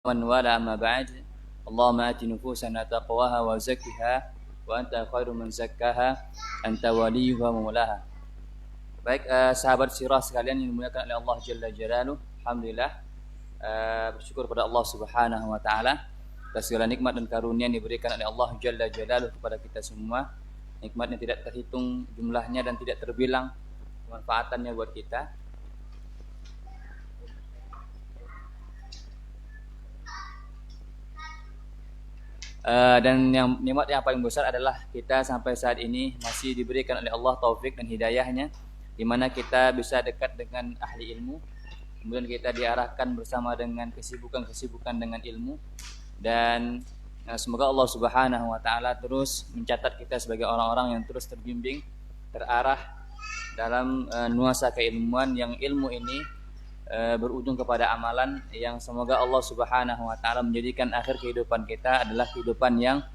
ومن والاه أما بعد اللهم آت نفوسنا تقواها وزكها وأنت خير من زكاها أنت وليها ومولاها. Baik, sahabat sirah sekalian yang dimuliakan oleh Allah Jalla Jalaluh. Alhamdulillah, bersyukur kepada Allah Subhanahu wa taala atas segala nikmat dan karunia yang diberikan oleh Allah Jalla Jalaluh kepada kita semua. Nikmat yang tidak terhitung jumlahnya dan tidak terbilang kemanfaatannya buat kita. Dan yang nikmat yang paling besar adalah kita sampai saat ini masih diberikan oleh Allah taufik dan hidayahnya, di mana kita bisa dekat dengan ahli ilmu, kemudian kita diarahkan bersama dengan kesibukan dengan ilmu, dan semoga Allah Subhanahu wa taala terus mencatat kita sebagai orang-orang yang terus terbimbing, terarah dalam nuansa keilmuan, yang ilmu ini berujung kepada amalan yang semoga Allah Subhanahu wa taala menjadikan akhir kehidupan kita adalah kehidupan yang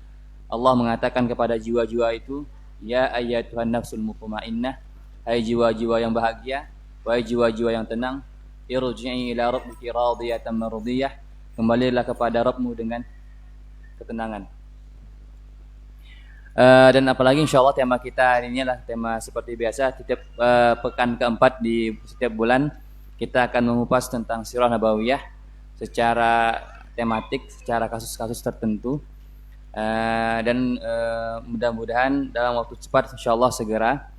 Allah mengatakan kepada jiwa-jiwa itu, ya ayyatuhan nafsul mutmainnah, hai jiwa-jiwa yang bahagia, wahai jiwa-jiwa yang tenang, irji'i ila rabbiki radiyatan mardiyah, kembalilah kepada Rabbmu dengan ketenangan. Dan apalagi insyaallah tema kita hari ini adalah tema seperti biasa, setiap pekan keempat di setiap bulan kita akan mengupas tentang sirah nabawiyah secara tematik, secara kasus-kasus tertentu, dan mudah-mudahan dalam waktu cepat insyaallah segera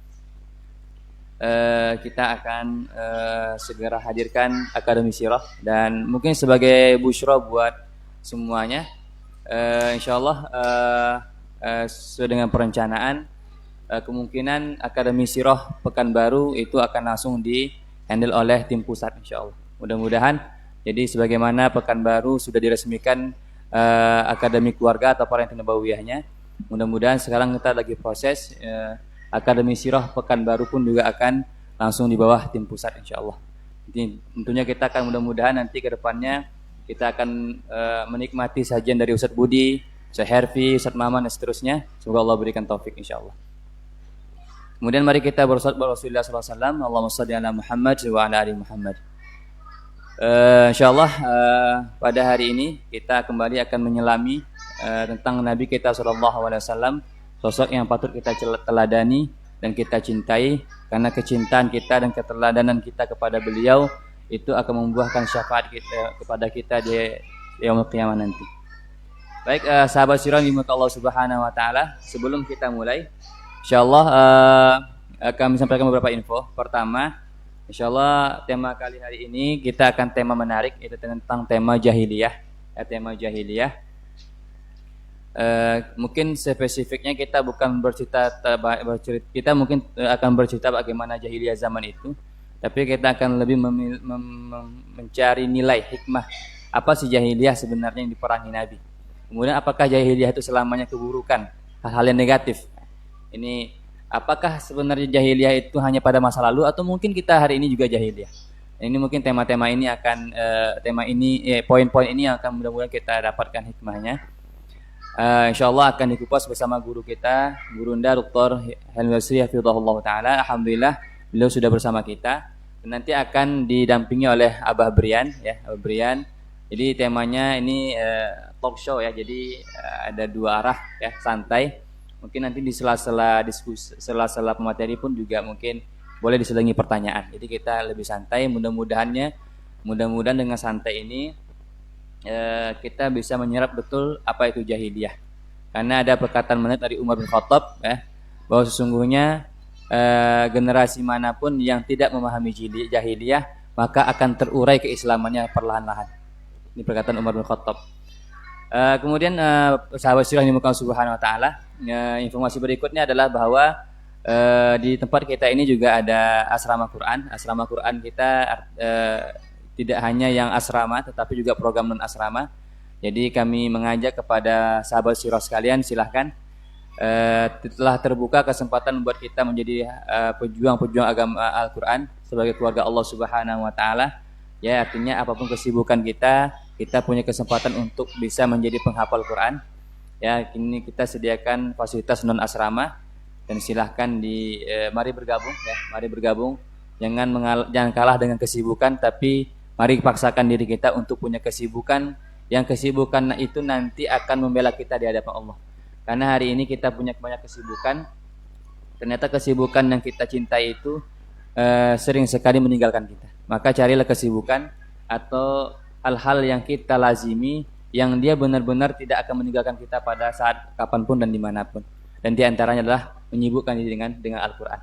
kita akan segera hadirkan Akademi Sirah. Dan mungkin sebagai busyra buat semuanya, insyaallah sesuai dengan perencanaan, kemungkinan Akademi Sirah Pekanbaru itu akan langsung di handle oleh tim pusat insyaallah. Mudah-mudahan, jadi sebagaimana Pekanbaru sudah diresmikan Akademi Keluarga atau Parenting Nabawiyahnya, mudah-mudahan sekarang kita lagi proses Akademi Sirah Pekanbaru pun juga akan langsung di bawah tim pusat insyaallah. Jadi tentunya kita akan mudah-mudahan nanti ke depannya kita akan menikmati sajian dari Ustadz Budi, Ustadz Herfi, Ustadz Maman dan seterusnya. Semoga Allah berikan taufik insyaallah. Kemudian mari kita bersalawat kepada Rasulullah SAW. Allahumma shalli ala Muhammad wa ala ali Muhammad. Insyaallah pada hari ini kita kembali akan menyelami tentang Nabi kita SAW, sosok yang patut kita teladani dan kita cintai, karena kecintaan kita dan keteladanan kita kepada beliau itu akan membuahkan syafaat kita kepada kita di yaumul qiyamah nanti. Baik, sahabat sirah dimuliakan Allah Subhanahu wa taala, sebelum kita mulai insyaallah kami sampaikan beberapa info. Pertama, insyaallah tema kali hari ini kita akan tema menarik, yaitu tentang tema jahiliyah. Tema jahiliyah. Mungkin spesifiknya kita bukan kita mungkin akan bercerita bagaimana jahiliyah zaman itu, tapi kita akan lebih mencari nilai hikmah apa sih jahiliyah sebenarnya yang diperangi Nabi. Kemudian apakah jahiliyah itu selamanya keburukan, hal-hal yang negatif? Ini apakah sebenarnya jahiliyah itu hanya pada masa lalu atau mungkin kita hari ini juga jahiliyah? Ini mungkin tema-tema ini akan poin-poin ini akan mudah-mudahan kita dapatkan hikmahnya. Insyaallah akan dikupas bersama guru kita, Gurunda Dr. Helmi Hafizahullah taala. Alhamdulillah beliau sudah bersama kita. Dan nanti akan didampingi oleh Abah Brian ya, Abah Brian. Jadi temanya ini talk show ya. Jadi ada dua arah ya, santai. Mungkin nanti di sela-sela diskusi, sela-sela pemateri pun juga mungkin boleh diselingi pertanyaan. Jadi kita lebih santai, mudah-mudahan dengan santai ini kita bisa menyerap betul apa itu jahiliyah. Karena ada perkataan menarik dari Umar bin Khattab ya, bahwa sesungguhnya generasi manapun yang tidak memahami jahiliyah maka akan terurai keislamannya perlahan-lahan. Ini perkataan Umar bin Khattab. Kemudian sahabat sirah yang dimuliakan Subhanahu wa taala, informasi berikutnya adalah bahwa di tempat kita ini juga ada asrama Quran. Asrama Quran kita tidak hanya yang asrama tetapi juga program non asrama. Jadi kami mengajak kepada sahabat sirah sekalian, silahkan, telah terbuka kesempatan buat kita menjadi pejuang-pejuang agama Al-Quran sebagai keluarga Allah Subhanahu wa taala. Ya, artinya apapun kesibukan kita punya kesempatan untuk bisa menjadi penghafal Quran. Ya, kini kita sediakan fasilitas non asrama dan silahkan mari bergabung ya, mari bergabung. Jangan kalah dengan kesibukan, tapi mari paksakan diri kita untuk punya kesibukan yang kesibukan itu nanti akan membela kita di hadapan Allah. Karena hari ini kita punya banyak kesibukan, ternyata kesibukan yang kita cintai itu sering sekali meninggalkan kita. Maka carilah kesibukan atau hal-hal yang kita lazimi, yang dia benar-benar tidak akan meninggalkan kita pada saat kapanpun dan dimanapun. Dan diantaranya adalah menyibukkan diri dengan Al-Quran,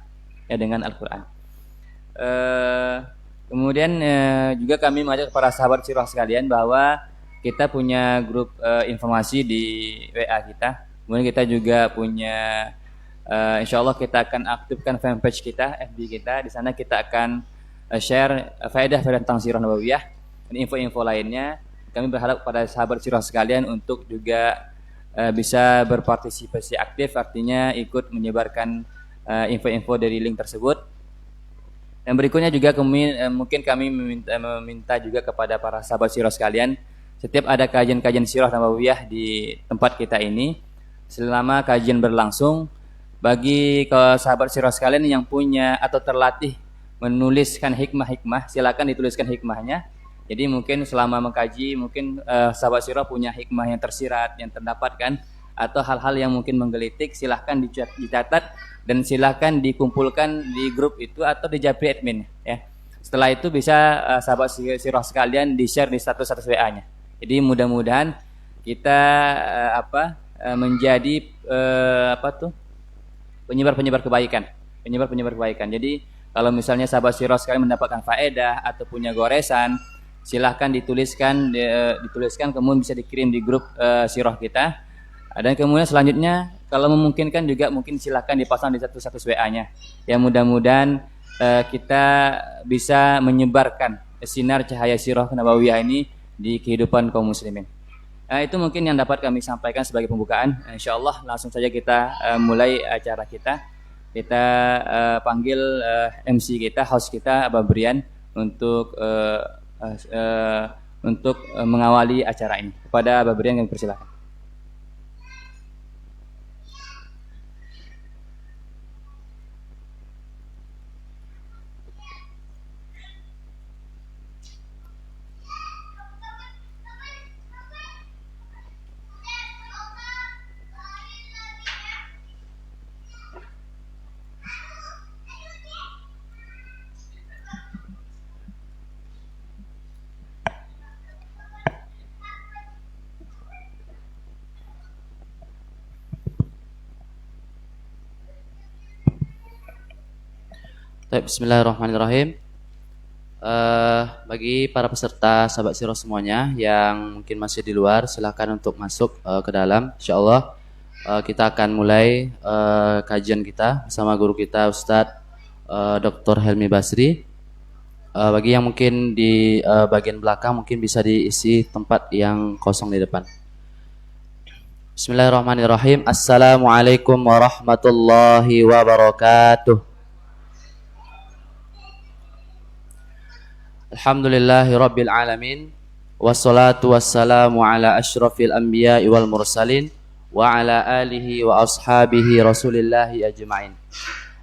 ya, dengan Al-Quran. Kemudian juga kami mengajak para sahabat sirah sekalian bahwa kita punya grup informasi di WA kita. Kemudian kita juga punya insya Allah kita akan aktifkan fanpage kita, FB kita. Di sana kita akan share faedah-faedah tentang sirah nabawiyah dan info-info lainnya. Kami berharap pada sahabat sirah sekalian untuk juga bisa berpartisipasi aktif, artinya ikut menyebarkan info-info dari link tersebut. Dan berikutnya juga mungkin kami meminta juga kepada para sahabat sirah sekalian, setiap ada kajian-kajian sirah nabawiyah di tempat kita ini, selama kajian berlangsung, bagi sahabat sirah sekalian yang punya atau terlatih menuliskan hikmah-hikmah, silakan dituliskan hikmahnya. Jadi mungkin selama mengkaji, mungkin sahabat sirah punya hikmah yang tersirat, yang terdapatkan, atau hal-hal yang mungkin menggelitik, silahkan dicatat dan silahkan dikumpulkan di grup itu atau di japri admin, ya. Setelah itu bisa sahabat sirah sekalian di-share di status WA-nya. Jadi mudah-mudahan kita menjadi penyebar-penyebar kebaikan, penyebar-penyebar kebaikan. Jadi kalau misalnya sahabat sirah sekalian mendapatkan faedah atau punya goresan, silahkan dituliskan kemudian bisa dikirim di grup sirah kita. Dan kemudian selanjutnya kalau memungkinkan juga mungkin silahkan dipasang di status WA-nya. Ya, mudah-mudahan kita bisa menyebarkan sinar cahaya sirah nabawiyah ini di kehidupan kaum muslimin. Itu mungkin yang dapat kami sampaikan sebagai pembukaan. Insyaallah langsung saja kita mulai acara kita. Kita panggil MC kita, host kita Abah Brian untuk mengawali acara ini. Kepada Abah Brian kami persilakan. Bismillahirrahmanirrahim. Bagi para peserta sahabat sirah semuanya yang mungkin masih di luar, silakan untuk masuk ke dalam. Insyaallah kita akan mulai kajian kita bersama guru kita Ustadz Dr. Helmi Basri. Bagi yang mungkin di bagian belakang mungkin bisa diisi tempat yang kosong di depan. Bismillahirrahmanirrahim. Assalamualaikum warahmatullahi wabarakatuh. Alhamdulillahi Rabbil Alamin. Wassalatu wassalamu ala ashrafil anbiya'i wal mursalin wa ala alihi wa ashabihi rasulillahi ajma'in.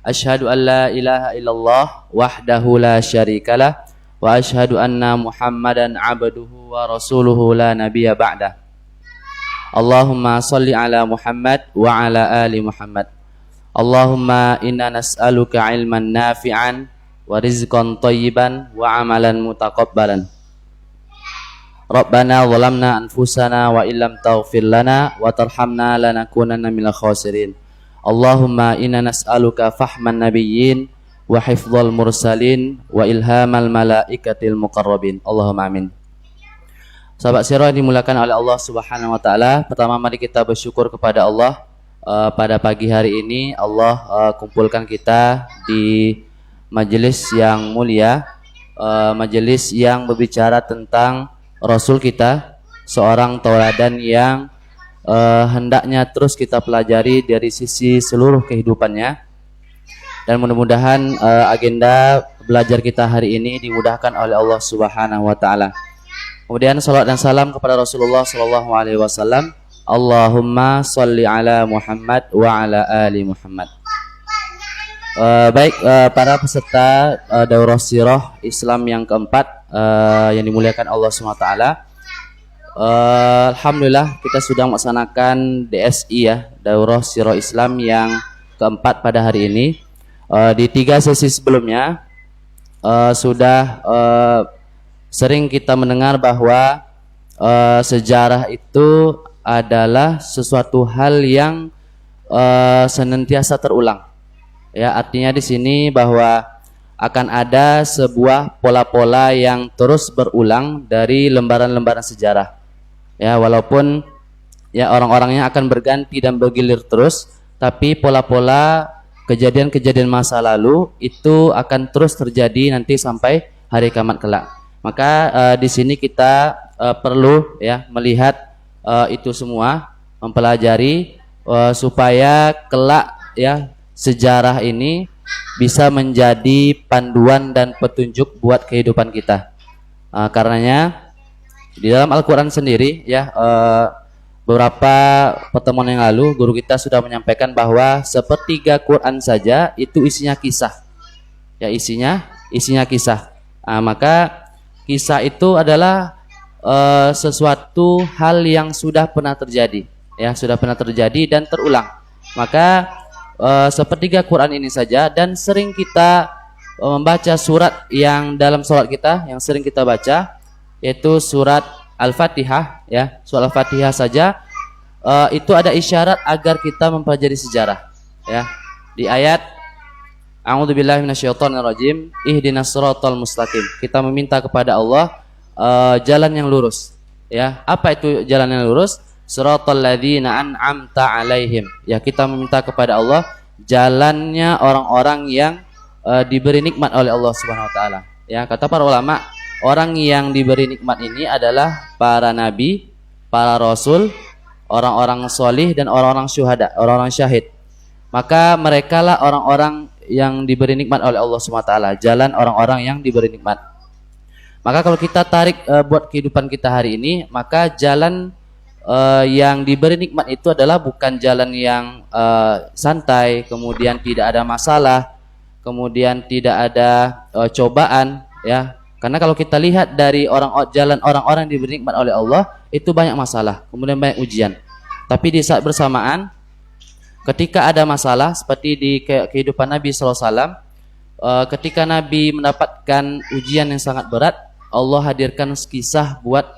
Ashhadu an la ilaha illallah wahdahu la syarikalah wa ashhadu anna Muhammadan abduhu wa rasuluhu la nabiyya ba'dah. Allahumma salli ala Muhammad wa ala ali Muhammad. Allahumma inna nas'aluka ilman nafi'an wa rizqan thayyiban wa amalan mutaqabbalan. Rabbana zalamna anfusana wa illam taghfir lana wa tarhamna lanakunanna minal khasirin. Allahumma inna nas'aluka fahman nabiyyin wa hifdzal mursalin wa ilhamal malaikatil muqarrabin. Allahumma amin. Sahabat sirah dimulakan oleh Allah Subhanahu wa taala. Pertama mari kita bersyukur kepada Allah pada pagi hari ini Allah kumpulkan kita di majelis yang mulia, majelis yang berbicara tentang Rasul kita, seorang tauladan yang hendaknya terus kita pelajari dari sisi seluruh kehidupannya. Dan mudah-mudahan agenda belajar kita hari ini dimudahkan oleh Allah Subhanahu wa taala. Kemudian salawat dan salam kepada Rasulullah sallallahu alaihi wasallam. Allahumma shalli ala Muhammad wa ala ali Muhammad. Baik para peserta daurah sirah Islam yang keempat yang dimuliakan Allah SWT, Alhamdulillah kita sudah melaksanakan DSI ya, Daurah Sirah Islam yang keempat pada hari ini. Di 3 sesi sebelumnya sudah sering kita mendengar bahwa sejarah itu adalah sesuatu hal yang senantiasa terulang. Ya, artinya di sini bahwa akan ada sebuah pola-pola yang terus berulang dari lembaran-lembaran sejarah. Ya, walaupun ya orang-orangnya akan berganti dan bergilir terus, tapi pola-pola kejadian-kejadian masa lalu itu akan terus terjadi nanti sampai hari kiamat kelak. Maka di sini kita perlu ya melihat itu semua, mempelajari supaya kelak ya sejarah ini bisa menjadi panduan dan petunjuk buat kehidupan kita. Karenanya di dalam Al-Quran sendiri ya beberapa pertemuan yang lalu guru kita sudah menyampaikan bahwa sepertiga Quran saja itu isinya kisah. Ya, isinya kisah. Maka kisah itu adalah sesuatu hal yang sudah pernah terjadi, ya, sudah pernah terjadi dan terulang. Maka sepertiga Quran ini saja, dan sering kita membaca surat yang dalam sholat kita yang sering kita baca, yaitu surat Al-Fatihah ya, surat Al-Fatihah saja itu ada isyarat agar kita mempelajari sejarah ya. Di ayat A'udzubillahi minasyaitonirrajim, ihdinas shiratal mustaqim, kita meminta kepada Allah jalan yang lurus ya. Apa itu jalan yang lurus? Shiratal ladzina an'amta alaihim, ya, kita meminta kepada Allah jalannya orang-orang yang diberi nikmat oleh Allah Subhanahu wa taala. Ya, kata para ulama, orang yang diberi nikmat ini adalah para nabi, para rasul, orang-orang solih, dan orang-orang syuhada, orang-orang syahid. Maka merekalah orang-orang yang diberi nikmat oleh Allah SWT, jalan orang-orang yang diberi nikmat. Maka kalau kita tarik buat kehidupan kita hari ini, maka jalan yang diberi nikmat itu adalah bukan jalan yang santai, kemudian tidak ada masalah, kemudian tidak ada cobaan, ya. Karena kalau kita lihat dari jalan orang-orang yang diberi nikmat oleh Allah, itu banyak masalah, kemudian banyak ujian. Tapi di saat bersamaan, ketika ada masalah seperti di kehidupan Nabi SAW, ketika Nabi mendapatkan ujian yang sangat berat, Allah hadirkan kisah buat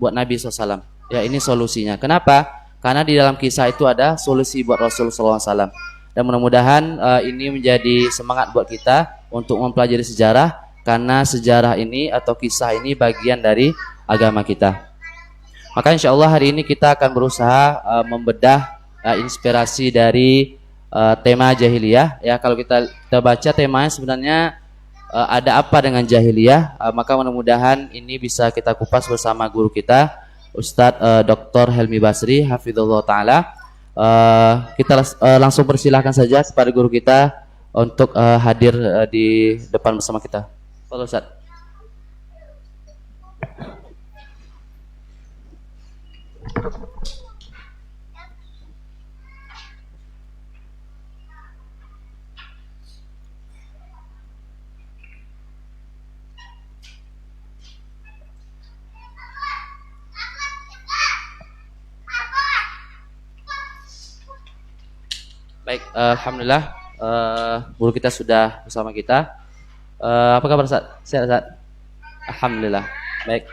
Nabi SAW. Ya, ini solusinya. Kenapa? Karena di dalam kisah itu ada solusi buat Rasulullah SAW. Dan mudah-mudahan ini menjadi semangat buat kita untuk mempelajari sejarah, karena sejarah ini atau kisah ini bagian dari agama kita. Maka insya Allah hari ini kita akan berusaha membedah inspirasi dari tema jahiliyah. Ya, kalau kita baca temanya sebenarnya ada apa dengan jahiliyah, maka mudah-mudahan ini bisa kita kupas bersama guru kita, Ustadz Dr. Helmi Basri, hafizallahu taala. Kita langsung persilahkan saja kepada guru kita untuk hadir di depan bersama kita. Halo Ustaz. Baik, alhamdulillah guru kita sudah bersama kita. Apa kabar Ustaz? Sehat Ustaz? Alhamdulillah. Baik.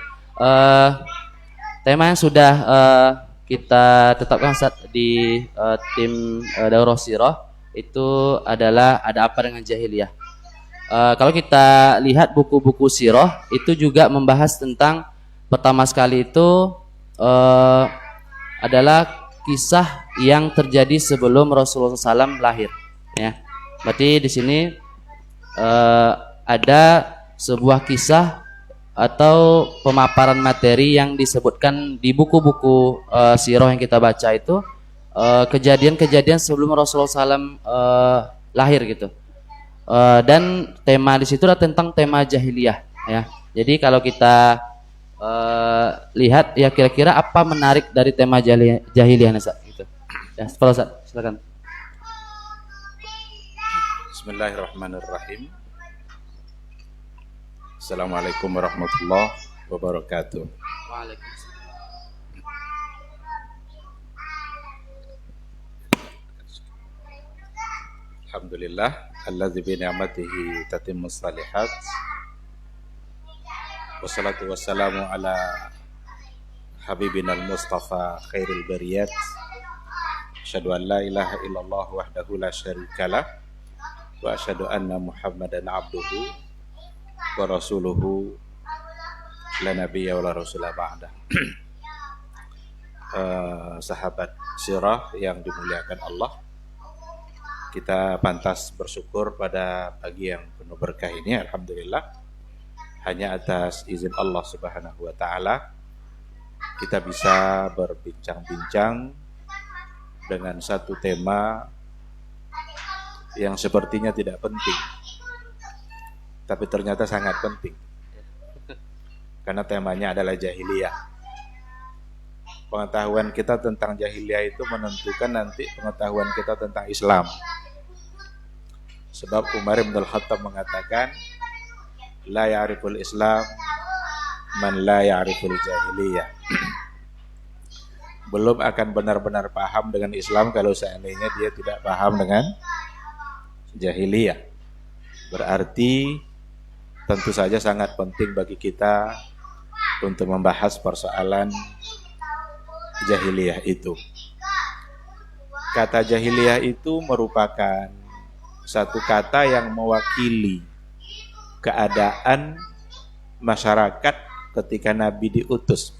Tema yang sudah kita tetapkan Ustaz di tim Daurah Sirah itu adalah ada apa dengan jahiliyah. Kalau kita lihat buku-buku sirah itu juga membahas tentang, pertama sekali itu adalah kisah yang terjadi sebelum Rasulullah SAW lahir. Ya, berarti di sini ada sebuah kisah atau pemaparan materi yang disebutkan di buku-buku sirah yang kita baca itu kejadian-kejadian sebelum Rasulullah SAW lahir gitu. Dan tema di situ adalah tentang tema jahiliyah. Ya, jadi kalau kita lihat ya kira-kira apa menarik dari tema jahiliyah Ustaz gitu. Ya, Ustaz, silakan. Bismillahirrahmanirrahim. Assalamualaikum warahmatullahi wabarakatuh. Waalaikumsalam. Alhamdulillah alladzi bi ni'matihi tatimmus shalihat. Wassalatu wassalamu ala habibina al-mustafa khairil bariyat. Asyhadu an la ilaha illallah wahdahu la syarikalah wa asyhadu anna Muhammadan abduhu wa rasuluhu la nabiyya wa la rasula ba'da. Sahabat sirah yang dimuliakan Allah, kita pantas bersyukur pada pagi yang penuh berkah ini. Alhamdulillah, hanya atas izin Allah Subhanahu wa taala kita bisa berbincang-bincang dengan satu tema yang sepertinya tidak penting, tapi ternyata sangat penting. Karena temanya adalah jahiliyah. Pengetahuan kita tentang jahiliyah itu menentukan nanti pengetahuan kita tentang Islam. Sebab Umar bin Al-Khattab mengatakan, la ya'riful Islam man la ya'riful jahiliyah. Belum akan benar-benar paham dengan Islam kalau seandainya dia tidak paham dengan jahiliyah. Berarti tentu saja sangat penting bagi kita untuk membahas persoalan jahiliyah itu. Kata jahiliyah itu merupakan satu kata yang mewakili keadaan masyarakat ketika Nabi diutus.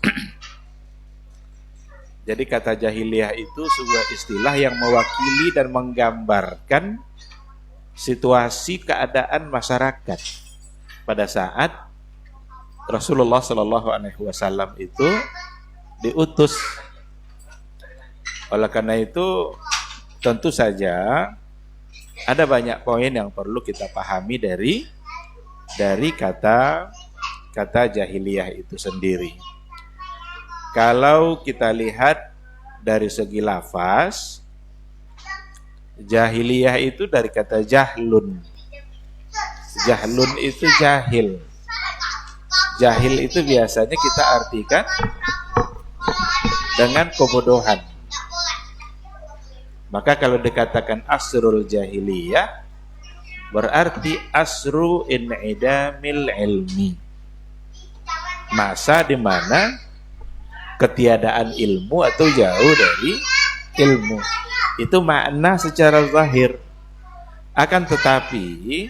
Jadi kata jahiliyah itu sebuah istilah yang mewakili dan menggambarkan situasi keadaan masyarakat pada saat Rasulullah SAW itu diutus. Oleh karena itu tentu saja ada banyak poin yang perlu kita pahami dari kata jahiliyah itu sendiri. Kalau kita lihat dari segi lafaz, jahiliyah itu dari kata jahlun. Jahlun itu jahil. Jahil itu biasanya kita artikan dengan kebodohan. Maka kalau dikatakan asrul jahiliyah, berarti asru in'idamil ilmi. Masa di mana ketiadaan ilmu atau jauh dari ilmu. Itu makna secara zahir. Akan tetapi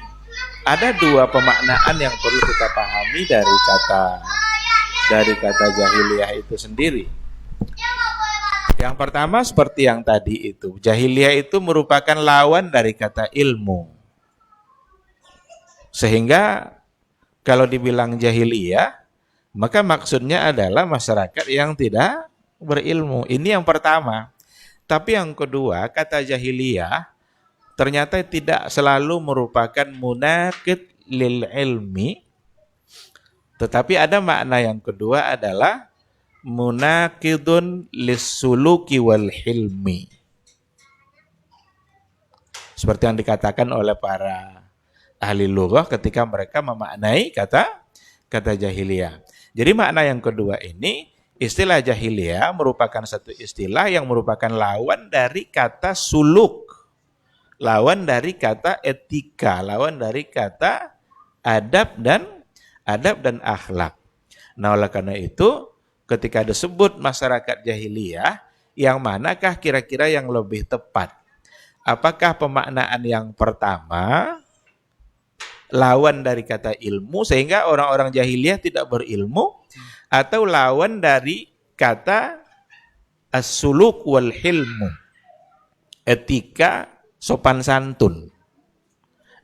ada dua pemaknaan yang perlu kita pahami dari kata jahiliyah itu sendiri. Yang pertama seperti yang tadi itu, jahiliyah itu merupakan lawan dari kata ilmu. Sehingga kalau dibilang jahiliyah, maka maksudnya adalah masyarakat yang tidak berilmu. Ini yang pertama. Tapi yang kedua, kata jahiliyah ternyata tidak selalu merupakan munaqid lil ilmi. Tetapi ada makna yang kedua adalah munaqidun lis-suluki wal hilmi. Seperti yang dikatakan oleh para ahli lughah ketika mereka memaknai kata jahiliyah. Jadi makna yang kedua ini, istilah jahiliyah merupakan satu istilah yang merupakan lawan dari kata suluk, lawan dari kata etika, lawan dari kata adab dan akhlak. Nah, oleh karena itu ketika disebut masyarakat jahiliyah, yang manakah kira-kira yang lebih tepat? Apakah pemaknaan yang pertama, lawan dari kata ilmu, sehingga orang-orang jahiliyah tidak berilmu, atau lawan dari kata as-suluk wal hilmu, etika, sopan santun?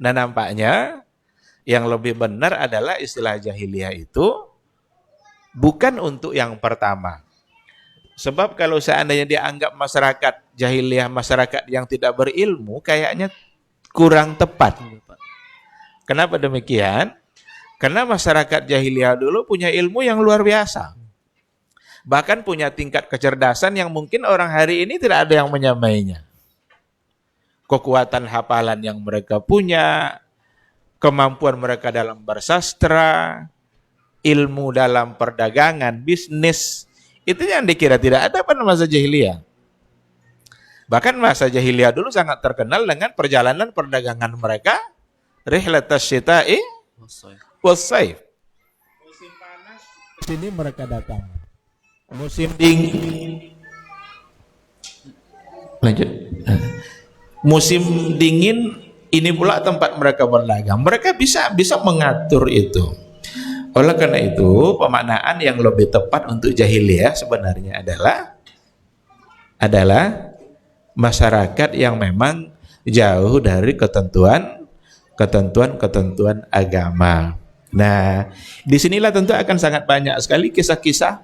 Nah, nampaknya yang lebih benar adalah istilah jahiliyah itu bukan untuk yang pertama. Sebab kalau seandainya dianggap masyarakat jahiliyah masyarakat yang tidak berilmu, kayaknya kurang tepat. Kenapa demikian? Karena masyarakat jahiliyah dulu punya ilmu yang luar biasa. Bahkan punya tingkat kecerdasan yang mungkin orang hari ini tidak ada yang menyamainya. Kekuatan hafalan yang mereka punya, kemampuan mereka dalam bersastra, ilmu dalam perdagangan, bisnis, itu yang dikira tidak ada pada masa jahiliyah. Bahkan masa jahiliyah dulu sangat terkenal dengan perjalanan perdagangan mereka, rihlatas syita'i was-saif. Musim panas sini mereka datang. Musim dingin, lanjut. Musim dingin ini pula tempat mereka berdagang. Mereka bisa mengatur itu. Oleh karena itu, pemaknaan yang lebih tepat untuk jahiliyah sebenarnya adalah masyarakat yang memang jauh dari ketentuan agama. Nah, disinilah tentu akan sangat banyak sekali kisah-kisah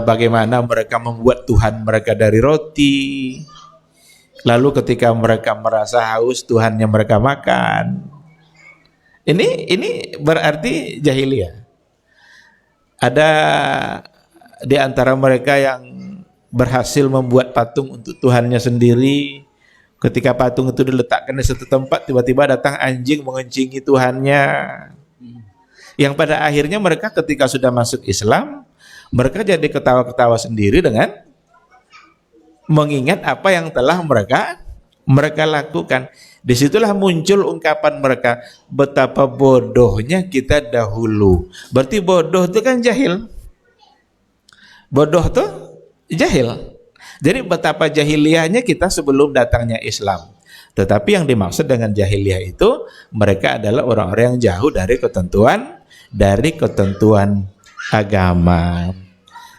bagaimana mereka membuat Tuhan mereka dari roti. Lalu ketika mereka merasa haus, Tuhannya mereka makan. Ini berarti jahiliyah. Ada di antara mereka yang berhasil membuat patung untuk Tuhannya sendiri. Ketika patung itu diletakkan di satu tempat, tiba-tiba datang anjing mengencingi Tuhannya. Yang pada akhirnya mereka ketika sudah masuk Islam, mereka jadi ketawa-ketawa sendiri dengan mengingat apa yang telah mereka lakukan. Disitulah muncul ungkapan mereka, betapa bodohnya kita dahulu. Berarti bodoh itu kan jahil. Bodoh itu jahil. Jadi betapa jahiliyahnya kita sebelum datangnya Islam. Tetapi yang dimaksud dengan jahiliyah itu, mereka adalah orang-orang yang jauh dari ketentuan agama.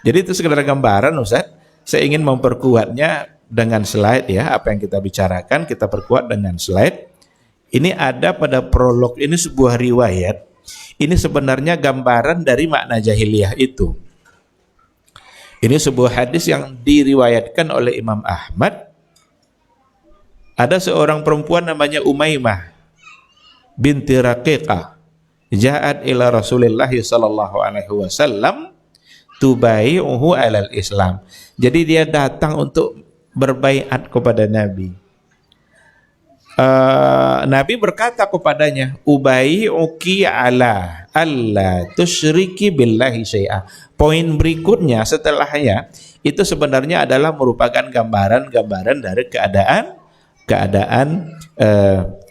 Jadi itu sekedar gambaran, Ustaz. Saya ingin memperkuatnya dengan slide ya, apa yang kita bicarakan kita perkuat dengan slide. Ini ada pada prolog ini sebuah riwayat. Ini sebenarnya gambaran dari makna jahiliyah itu. Ini sebuah hadis yang diriwayatkan oleh Imam Ahmad. Ada seorang perempuan namanya Umaymah binti Raqiqah. Ja'at ila Rasulillah sallallahu alaihi wasallam tubai'uhu alal Islam. Jadi dia datang untuk berbaiat kepada Nabi. Nabi berkata kepadanya, ubai'uki ala alla tusyriki billahi syai'a. Poin berikutnya setelahnya itu sebenarnya adalah merupakan gambaran-gambaran dari keadaan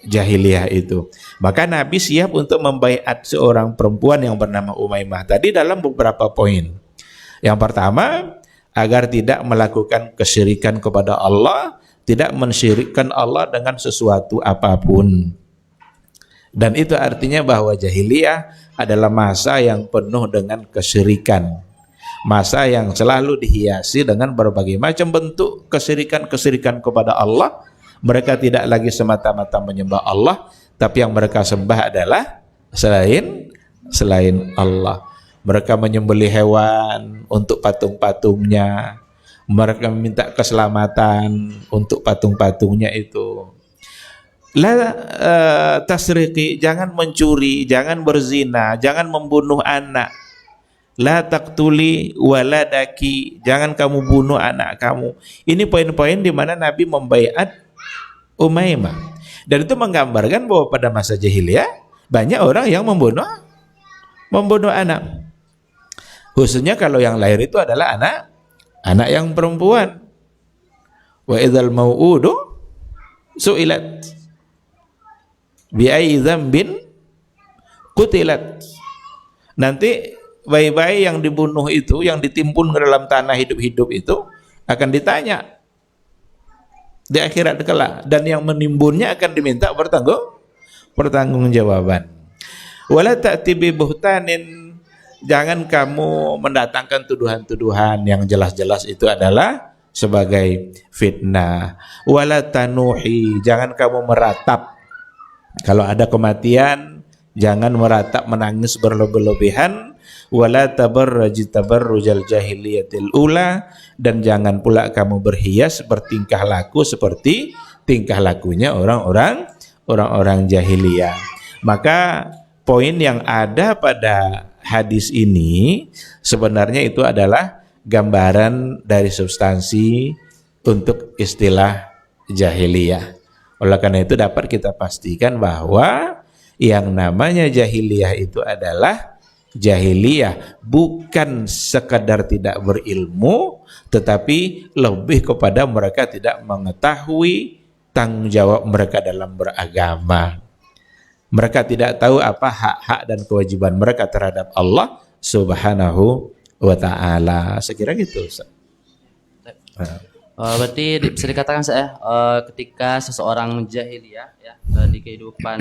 jahiliyah itu. Maka Nabi siap untuk membaiat seorang perempuan yang bernama Umaymah tadi dalam beberapa poin. Yang pertama, agar tidak melakukan kesyirikan kepada Allah, tidak mensyirikkan Allah dengan sesuatu apapun. Dan itu artinya bahwa jahiliyah adalah masa yang penuh dengan kesyirikan. Masa yang selalu dihiasi dengan berbagai macam bentuk kesyirikan kepada Allah. Mereka tidak lagi semata-mata menyembah Allah, tapi yang mereka sembah adalah selain Allah. Mereka menyembelih hewan untuk patung-patungnya. Mereka meminta keselamatan untuk patung-patungnya itu. La tasriqi, jangan mencuri, jangan berzina, jangan membunuh anak. La taqtuli waladaki, jangan kamu bunuh anak kamu. Ini poin-poin di mana Nabi membaiat Umaymah. Dan itu menggambarkan bahwa pada masa jahiliyah banyak orang yang membunuh anak. Khususnya kalau yang lahir itu adalah anak yang perempuan. Wa idzal mau'udu su'ilat bi ayyi dzambin qutilat. Nanti bayi-bayi yang dibunuh itu, yang ditimbun ke dalam tanah hidup-hidup itu akan ditanya di akhirat kelak, dan yang menimbunnya akan diminta pertanggungjawaban. Wala ta'ti bi buhtanin, jangan kamu mendatangkan tuduhan-tuduhan yang jelas-jelas itu adalah sebagai fitnah. Wala tanuhi, jangan kamu meratap. Kalau ada kematian, jangan meratap menangis berlebih-lebihan. Wala tabarraji tabarrujal jahiliyatil ula, dan jangan pula kamu berhias bertingkah laku seperti tingkah lakunya orang-orang jahiliyah. Maka poin yang ada pada hadis ini sebenarnya itu adalah gambaran dari substansi untuk istilah jahiliyah. Oleh karena itu dapat kita pastikan bahwa yang namanya jahiliyah itu adalah jahiliyah bukan sekadar tidak berilmu, tetapi lebih kepada mereka tidak mengetahui tanggung jawab mereka dalam beragama. Mereka tidak tahu apa hak-hak dan kewajiban mereka terhadap Allah Subhanahu wa ta'ala. Sekira gitu, Ustaz. Berarti bisa dikatakan saya ketika seseorang jahiliyah ya di kehidupan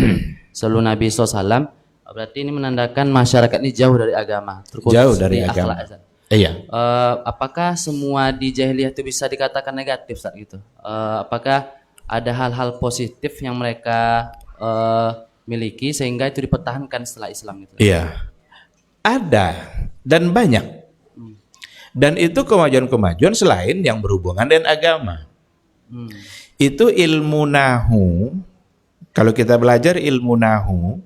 sebelum Nabi SAW, berarti ini menandakan masyarakat ini jauh dari agama, terkhusus Jauh dari di agama. akhlak, Ustaz. Iya. Apakah semua di jahiliyah itu bisa dikatakan negatif saat gitu? Apakah ada hal-hal positif yang mereka miliki sehingga itu dipertahankan setelah Islam gitu? Iya. Ada dan banyak. Dan itu kemajuan-kemajuan selain yang berhubungan dengan agama. Itu ilmu nahu. Kalau kita belajar ilmu nahu,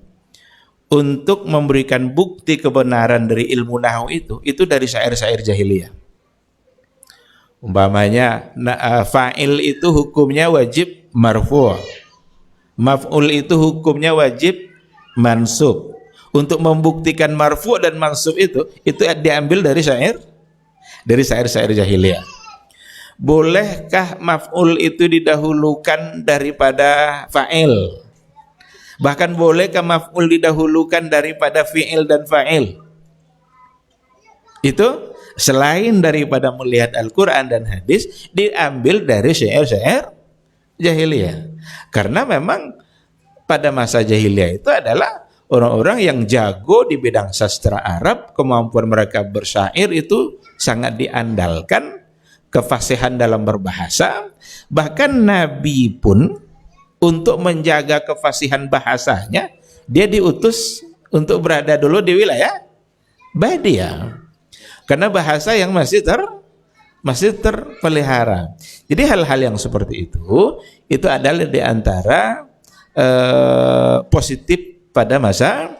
untuk memberikan bukti kebenaran dari ilmu nahu itu dari syair-syair jahiliyah. Umpamanya fa'il itu hukumnya wajib marfu', maf'ul itu hukumnya wajib mansub. Untuk membuktikan marfu' dan mansub itu diambil dari syair-syair jahiliyah. Bolehkah maf'ul itu didahulukan daripada fa'il? Bahkan bolehkah maf'ul didahulukan daripada fi'il dan fa'il? Itu selain daripada melihat Al-Quran dan hadis, diambil dari syair-syair jahiliyah. Karena memang pada masa jahiliyah itu adalah orang-orang yang jago di bidang sastra Arab, kemampuan mereka bersyair itu sangat diandalkan, kefasihan dalam berbahasa. Bahkan Nabi pun untuk menjaga kefasihan bahasanya, dia diutus untuk berada dulu di wilayah Badia. Karena bahasa yang masih terpelihara. Jadi hal-hal yang seperti itu adalah di antara positif pada masa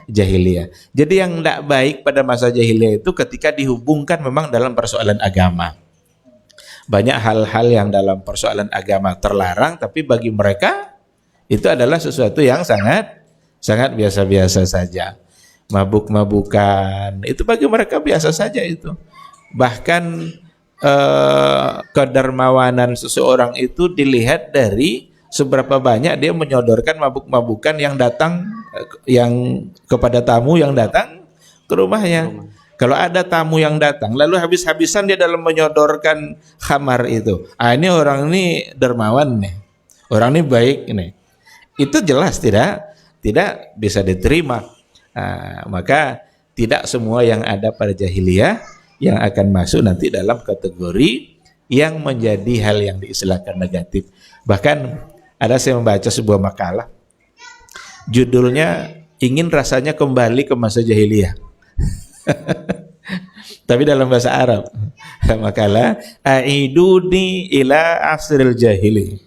jahiliyah. Jadi yang tidak baik pada masa jahiliyah itu ketika dihubungkan memang dalam persoalan agama. Banyak hal-hal yang dalam persoalan agama terlarang, tapi bagi mereka itu adalah sesuatu yang sangat biasa-biasa saja. Mabuk-mabukan itu bagi mereka biasa saja itu. Bahkan kedermawanan seseorang itu dilihat dari seberapa banyak dia menyodorkan mabuk-mabukan yang datang yang kepada tamu yang datang ke rumahnya. Kalau ada tamu yang datang lalu habis-habisan dia dalam menyodorkan khamar itu. Ini orang ini dermawan nih. Orang ini baik nih. Itu jelas tidak bisa diterima. Maka tidak semua yang ada pada jahiliyah yang akan masuk nanti dalam kategori yang menjadi hal yang diistilahkan negatif. Bahkan ada saya membaca sebuah makalah, judulnya ingin rasanya kembali ke masa jahiliyah. Tapi dalam bahasa Arab. Makalah aiduni ila asril jahili.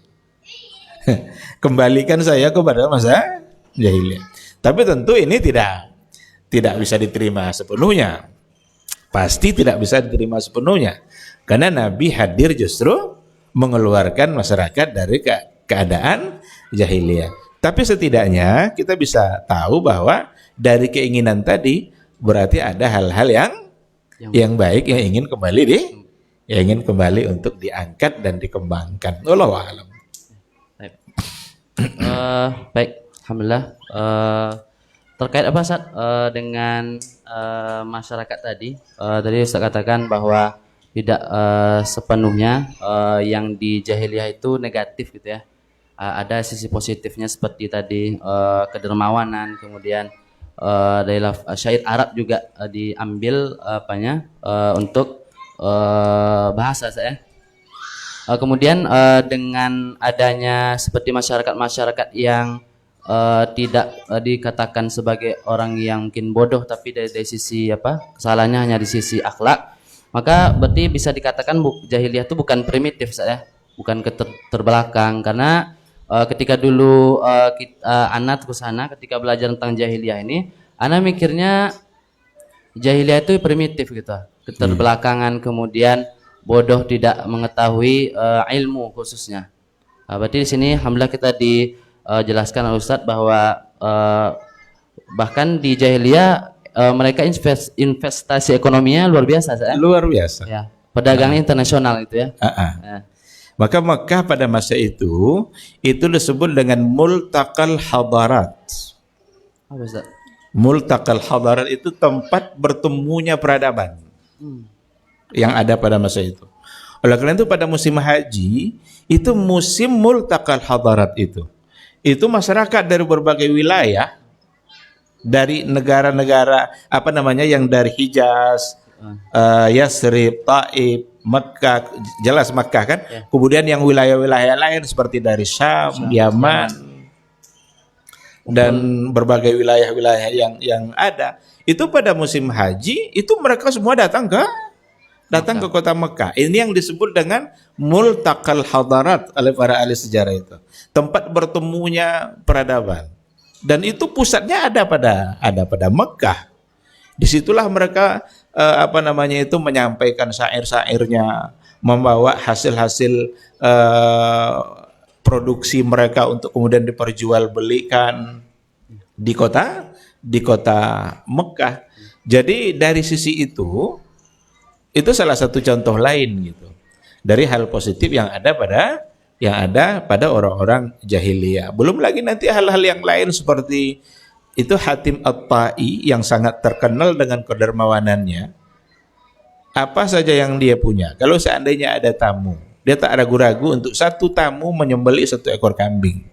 Kembalikan saya kepada masa jahiliyah. Tapi tentu ini tidak bisa diterima sepenuhnya. Pasti tidak bisa diterima sepenuhnya. Karena Nabi hadir justru mengeluarkan masyarakat dari keadaan jahiliyah. Tapi setidaknya kita bisa tahu bahwa dari keinginan tadi berarti ada hal-hal yang baik yang ingin kembali untuk diangkat dan dikembangkan. Wallahu a'lam. Baik, alhamdulillah. Terkait apa Ustaz dengan masyarakat tadi? Tadi Ustaz katakan bahwa tidak sepenuhnya yang di jahiliyah itu negatif gitu ya. Ada sisi positifnya seperti tadi kedermawanan, kemudian dari syair Arab juga diambil untuk bahasa saya. Kemudian dengan adanya seperti masyarakat yang tidak dikatakan sebagai orang yang mungkin bodoh, tapi dari sisi kesalahannya hanya di sisi akhlak, maka berarti bisa dikatakan jahiliyah itu bukan primitif saya, bukan terbelakang. Karena ketika dulu anak ke sana ketika belajar tentang jahiliyah ini, anak mikirnya jahiliyah itu primitif gitu, keterbelakangan, kemudian bodoh, tidak mengetahui ilmu khususnya. Berarti di sini alhamdulillah kita dijelaskan oleh Ustadz bahwa Bahkan di jahiliyah mereka investasi ekonominya luar biasa, Ustaz, ya? Luar biasa. Ya, perdagangan internasional itu ya. Ya. Maka Mekah pada masa itu disebut dengan multaqal hadarat. Apa, Ustaz? Multaqal hadarat itu tempat bertemunya peradaban yang ada pada masa itu. Oleh karena itu pada musim haji itu musim multaqal hadarat itu. Itu masyarakat dari berbagai wilayah, dari negara-negara apa namanya yang dari Hijaz, Yasrib, Taif, Mekah, jelas Mekah kan. Ya. Kemudian yang wilayah-wilayah lain seperti dari Syam, Yaman, dan berbagai wilayah-wilayah yang ada. Itu pada musim haji itu mereka semua datang ke kota Mekah. Ini yang disebut dengan multaqal hadarat oleh para ahli sejarah itu. Tempat bertemunya peradaban. Dan itu pusatnya ada pada Mekah. Disitulah mereka menyampaikan syair-syairnya, membawa hasil-hasil produksi mereka untuk kemudian diperjualbelikan di kota Mekah. Jadi dari sisi itu salah satu contoh lain gitu dari hal positif yang ada pada orang-orang jahiliyah. Belum lagi nanti hal-hal yang lain seperti itu Hatim At-Tai yang sangat terkenal dengan kedermawanannya. Apa saja yang dia punya, kalau seandainya ada tamu, dia tak ragu-ragu untuk satu tamu menyembelih 1 ekor kambing.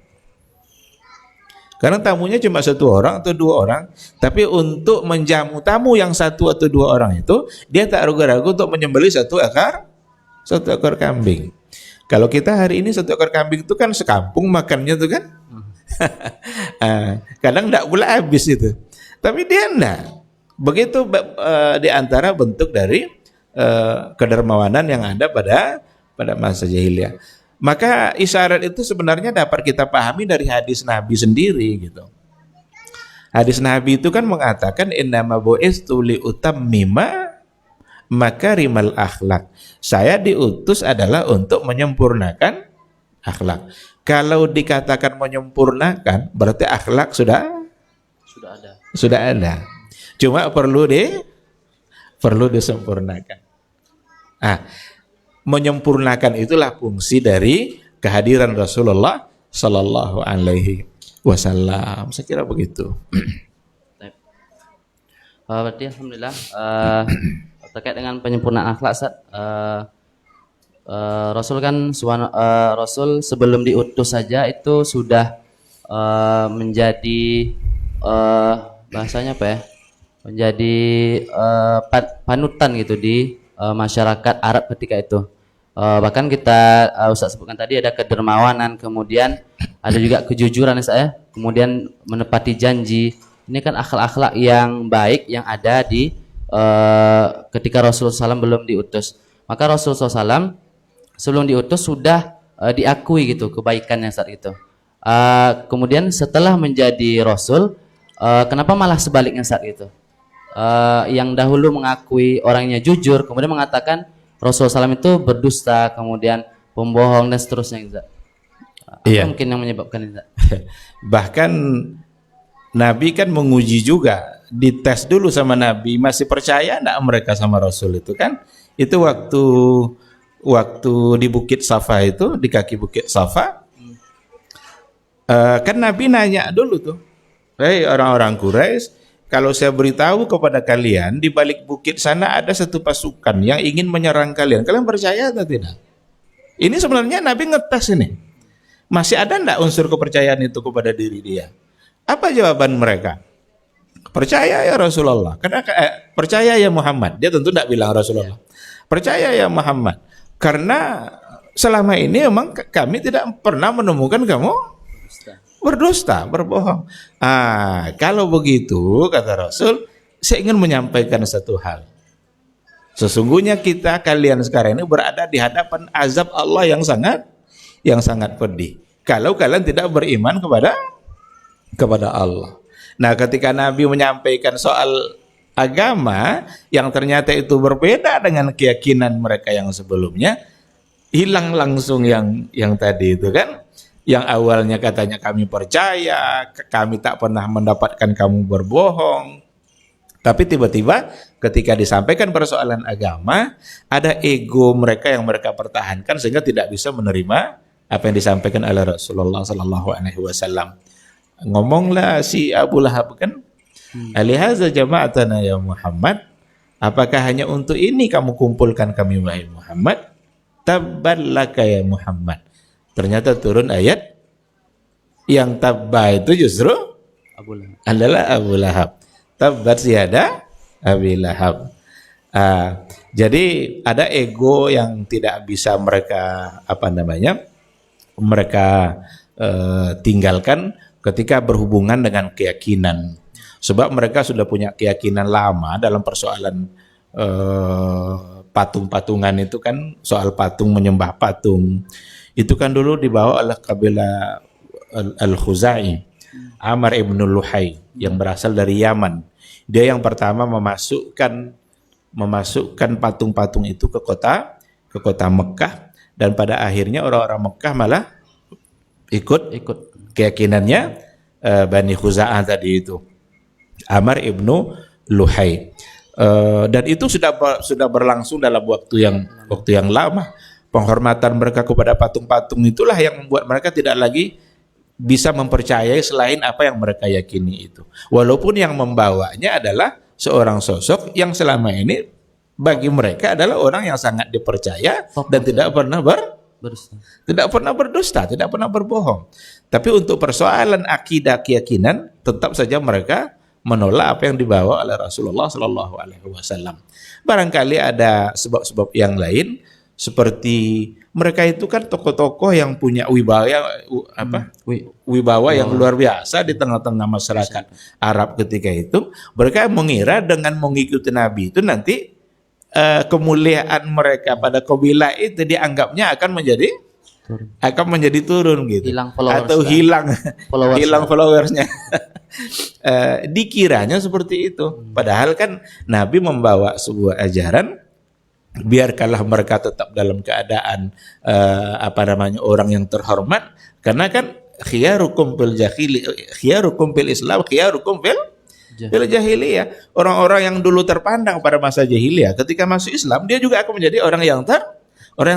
Karena tamunya cuma 1 orang atau 2 orang, tapi untuk menjamu tamu yang 1 atau 2 orang itu, dia tak ragu-ragu untuk menyembelih 1 ekor kambing. Kalau kita hari ini 1 ekor kambing itu kan sekampung makannya tuh kan. Kadang enggak pula habis itu. Tapi dia enggak. Begitu di antara bentuk dari kedermawanan yang ada pada masa jahiliyah. Maka isyarat itu sebenarnya dapat kita pahami dari hadis Nabi sendiri gitu. Hadis Nabi itu kan mengatakan innama bu'istu li utammima makarimal akhlak. Saya diutus adalah untuk menyempurnakan akhlak. Kalau dikatakan menyempurnakan berarti akhlak sudah ada. Cuma perlu disempurnakan. Menyempurnakan itulah fungsi dari kehadiran Rasulullah Sallallahu Alaihi Wasallam. Saya kira begitu. Berarti alhamdulillah terkait dengan penyempurnaan akhlak, Ustaz, Rasul kan Rasul sebelum diutus saja itu sudah menjadi bahasanya apa ya? Menjadi panutan gitu di masyarakat Arab ketika itu. Bahkan kita Ustaz sebutkan tadi ada kedermawanan, kemudian ada juga kejujuran saya, kemudian menepati janji. Ini kan akhlak-akhlak yang baik yang ada di ketika Rasulullah SAW belum diutus. Maka Rasulullah SAW sebelum diutus sudah diakui gitu kebaikannya saat itu. Kemudian setelah menjadi Rasul, kenapa malah sebaliknya saat itu? Yang dahulu mengakui orangnya jujur, kemudian mengatakan Rasulullah SAW itu berdusta, kemudian pembohong dan seterusnya. Apa mungkin yang menyebabkan itu? Bahkan Nabi kan menguji juga, dites dulu sama Nabi, masih percaya enggak mereka sama Rasul itu kan? Itu waktu di Bukit Safa itu, di kaki Bukit Safa, kan Nabi nanya dulu tuh, hei orang-orang Quraisy, kalau saya beritahu kepada kalian di balik bukit sana ada 1 pasukan yang ingin menyerang kalian percaya atau tidak? Ini sebenarnya Nabi ngetes ini. Masih ada enggak unsur kepercayaan itu kepada diri dia? Apa jawaban mereka? Percaya ya Rasulullah. Percaya ya Muhammad. Dia tentu enggak bilang Rasulullah. Percaya ya Muhammad. Karena selama ini memang kami tidak pernah menemukan kamu berdusta, berbohong. Kalau begitu kata Rasul, saya ingin menyampaikan satu hal. Sesungguhnya kalian sekarang ini berada di hadapan azab Allah yang sangat pedih. Kalau kalian tidak beriman kepada Allah. Nah, ketika Nabi menyampaikan soal agama yang ternyata itu berbeda dengan keyakinan mereka yang sebelumnya, hilang langsung yang tadi itu kan. Yang awalnya katanya kami percaya, kami tak pernah mendapatkan kamu berbohong. Tapi tiba-tiba ketika disampaikan persoalan agama, ada ego mereka yang mereka pertahankan sehingga tidak bisa menerima apa yang disampaikan oleh Rasulullah Sallallahu Alaihi Wasallam. Ngomonglah si Abu Lahab kan, alihaza jama'atana ya Muhammad, apakah hanya untuk ini kamu kumpulkan kami wahai Muhammad? Tabballaka ya Muhammad. Ternyata turun ayat yang tabba itu justru Abu Lahab. adalah Abu Lahab. Tabbat yada Abi Lahab. Jadi ada ego yang tidak bisa mereka mereka tinggalkan ketika berhubungan dengan keyakinan. Sebab mereka sudah punya keyakinan lama dalam persoalan patung-patungan itu kan, soal patung, menyembah patung. Itu kan dulu dibawa oleh kabilah Al-Khuzai, Amr ibn Luhai yang berasal dari Yaman. Dia yang pertama memasukkan patung-patung itu ke kota Mekah, dan pada akhirnya orang-orang Mekah malah ikut keyakinannya Bani Khuza'ah tadi itu, Amr ibn Luhai. Dan itu sudah berlangsung dalam waktu yang lama. Penghormatan mereka kepada patung-patung itulah yang membuat mereka tidak lagi bisa mempercayai selain apa yang mereka yakini itu. Walaupun yang membawanya adalah seorang sosok yang selama ini bagi mereka adalah orang yang sangat dipercaya dan tidak pernah berdusta, tidak pernah berbohong. Tapi untuk persoalan akidah keyakinan, tetap saja mereka menolak apa yang dibawa oleh Rasulullah Sallallahu Alaihi Wasallam. Barangkali ada sebab-sebab yang lain, seperti mereka itu kan tokoh-tokoh yang punya wibawa yang luar biasa di tengah-tengah masyarakat Arab ketika itu. Mereka mengira dengan mengikuti Nabi itu nanti kemuliaan mereka pada kabilah itu dianggapnya akan menjadi turun gitu, atau hilang followersnya. Dikiranya seperti itu. Padahal kan Nabi membawa sebuah ajaran, biarkanlah mereka tetap dalam keadaan orang yang terhormat, karena kan khiyarukum fil Islam khiyarukum fil jahiliyah. Orang-orang yang dulu terpandang pada masa jahiliyah, ketika masuk Islam dia juga akan menjadi orang yang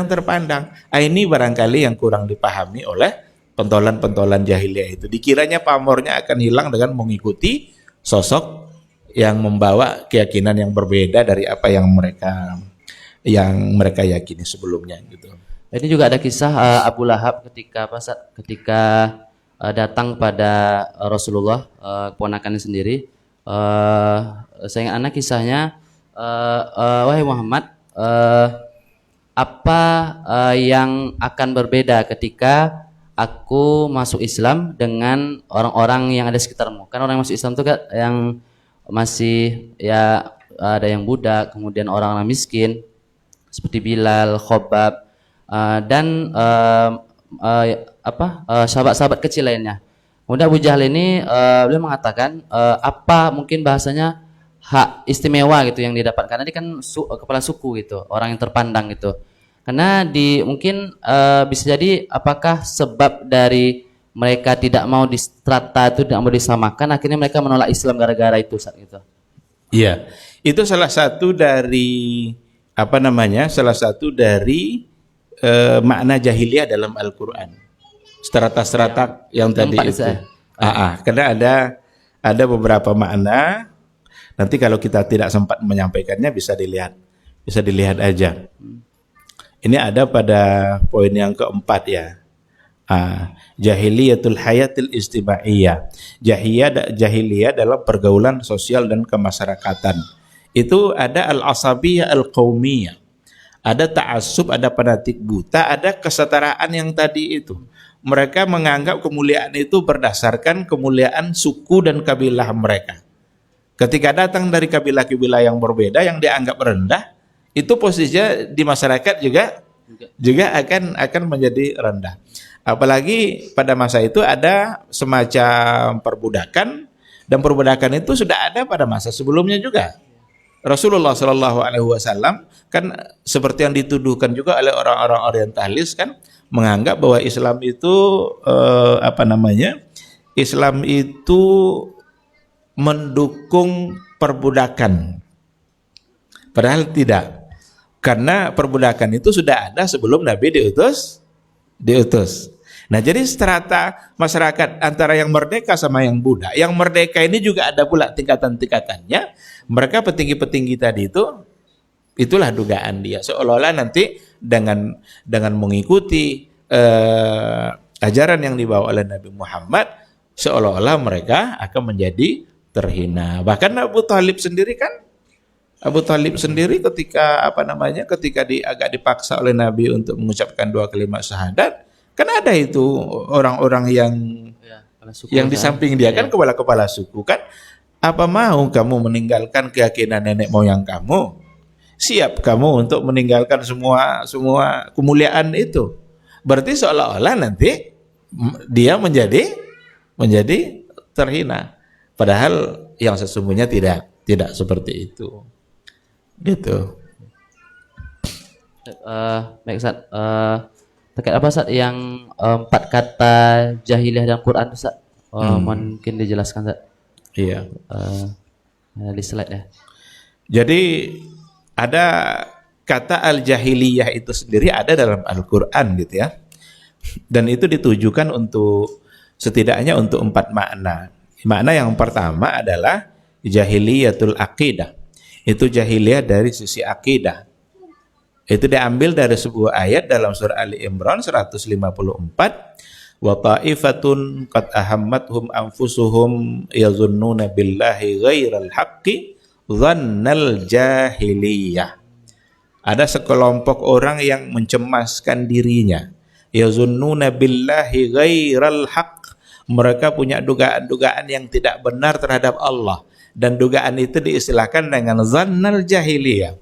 terpandang. Ini barangkali yang kurang dipahami oleh pentolan-pentolan jahiliyah itu. Dikiranya pamornya akan hilang dengan mengikuti sosok yang membawa keyakinan yang berbeda dari apa yang mereka yakini sebelumnya gitu. Ini juga ada kisah Abu Lahab ketika datang pada Rasulullah, keponakannya sendiri. Saya ingat anak kisahnya, wahai Muhammad, apa yang akan berbeda ketika aku masuk Islam dengan orang-orang yang ada sekitarmu? Kan orang yang masuk Islam itu kan yang masih ya ada yang budak, kemudian orang-orang miskin seperti Bilal, Khobab, dan sahabat-sahabat kecil lainnya. Kemudian Abu Jahal ini beliau mengatakan apa mungkin bahasanya hak istimewa gitu yang didapat, karena dia kan kepala suku gitu, orang yang terpandang gitu. Karena mungkin bisa jadi apakah sebab dari mereka tidak mau di strata itu, tidak mau disamakan, akhirnya mereka menolak Islam gara-gara itu saat itu. Iya, itu salah satu dari makna jahiliyah dalam Al-Quran. Strata-strata yang tadi itu. Karena ada beberapa makna. Nanti kalau kita tidak sempat menyampaikannya bisa dilihat aja. Ini ada pada poin yang keempat ya. Jahiliyatul hayatil istimaiyah. Jahiliyah dalam pergaulan sosial dan kemasyarakatan. Itu ada al-asabiyah al-qaumiyah. Ada ta'assub, ada fanatik buta, ada kesetaraan yang tadi itu. Mereka menganggap kemuliaan itu berdasarkan kemuliaan suku dan kabilah mereka. Ketika datang dari kabilah-kabilah yang berbeda yang dianggap rendah, itu posisinya di masyarakat juga akan menjadi rendah. Apalagi pada masa itu ada semacam perbudakan, dan perbudakan itu sudah ada pada masa sebelumnya juga. Rasulullah Shallallahu Alaihi Wasallam kan seperti yang dituduhkan juga oleh orang-orang Orientalis kan, menganggap bahwa Islam itu Islam itu mendukung perbudakan. Padahal tidak. Karena perbudakan itu sudah ada sebelum Nabi diutus. Nah, jadi strata masyarakat antara yang merdeka sama yang budak. Yang merdeka ini juga ada pula tingkatan-tingkatannya. Mereka petinggi-petinggi tadi itu, itulah dugaan dia. Seolah-olah nanti dengan mengikuti ajaran yang dibawa oleh Nabi Muhammad, seolah-olah mereka akan menjadi terhina. Bahkan Abu Talib sendiri ketika ketika agak dipaksa oleh Nabi untuk mengucapkan 2 kalimat syahadat, kan ada itu orang-orang yang di samping dia kan, kepala-kepala suku kan, apa mau kamu meninggalkan keyakinan nenek moyang kamu? Siap kamu untuk meninggalkan semua kemuliaan itu? Berarti seolah-olah nanti dia menjadi terhina. Padahal yang sesungguhnya tidak seperti itu. Gitu. Baik Ustaz. Terkait apa Ustaz yang 4 kata jahiliyah dalam Quran Ustaz? Mungkin dijelaskan Ustaz. Iya. Di slide ya. Jadi ada kata al-jahiliyah itu sendiri ada dalam Al-Quran gitu ya. Dan itu ditujukan setidaknya untuk 4 makna. Makna yang pertama adalah jahiliyatul aqidah. Itu jahiliyah dari sisi akidah. Itu diambil dari sebuah ayat dalam surah Ali Imran 154. Wa ta'ifatun qad ahammathum anfusuhum yazunnuna billahi ghairal haqqi dhannal jahiliyah. Ada sekelompok orang yang mencemaskan dirinya. Yazunnuna billahi ghairal haqq. Mereka punya dugaan-dugaan yang tidak benar terhadap Allah. Dan dugaan itu diistilahkan dengan zannal jahiliyah.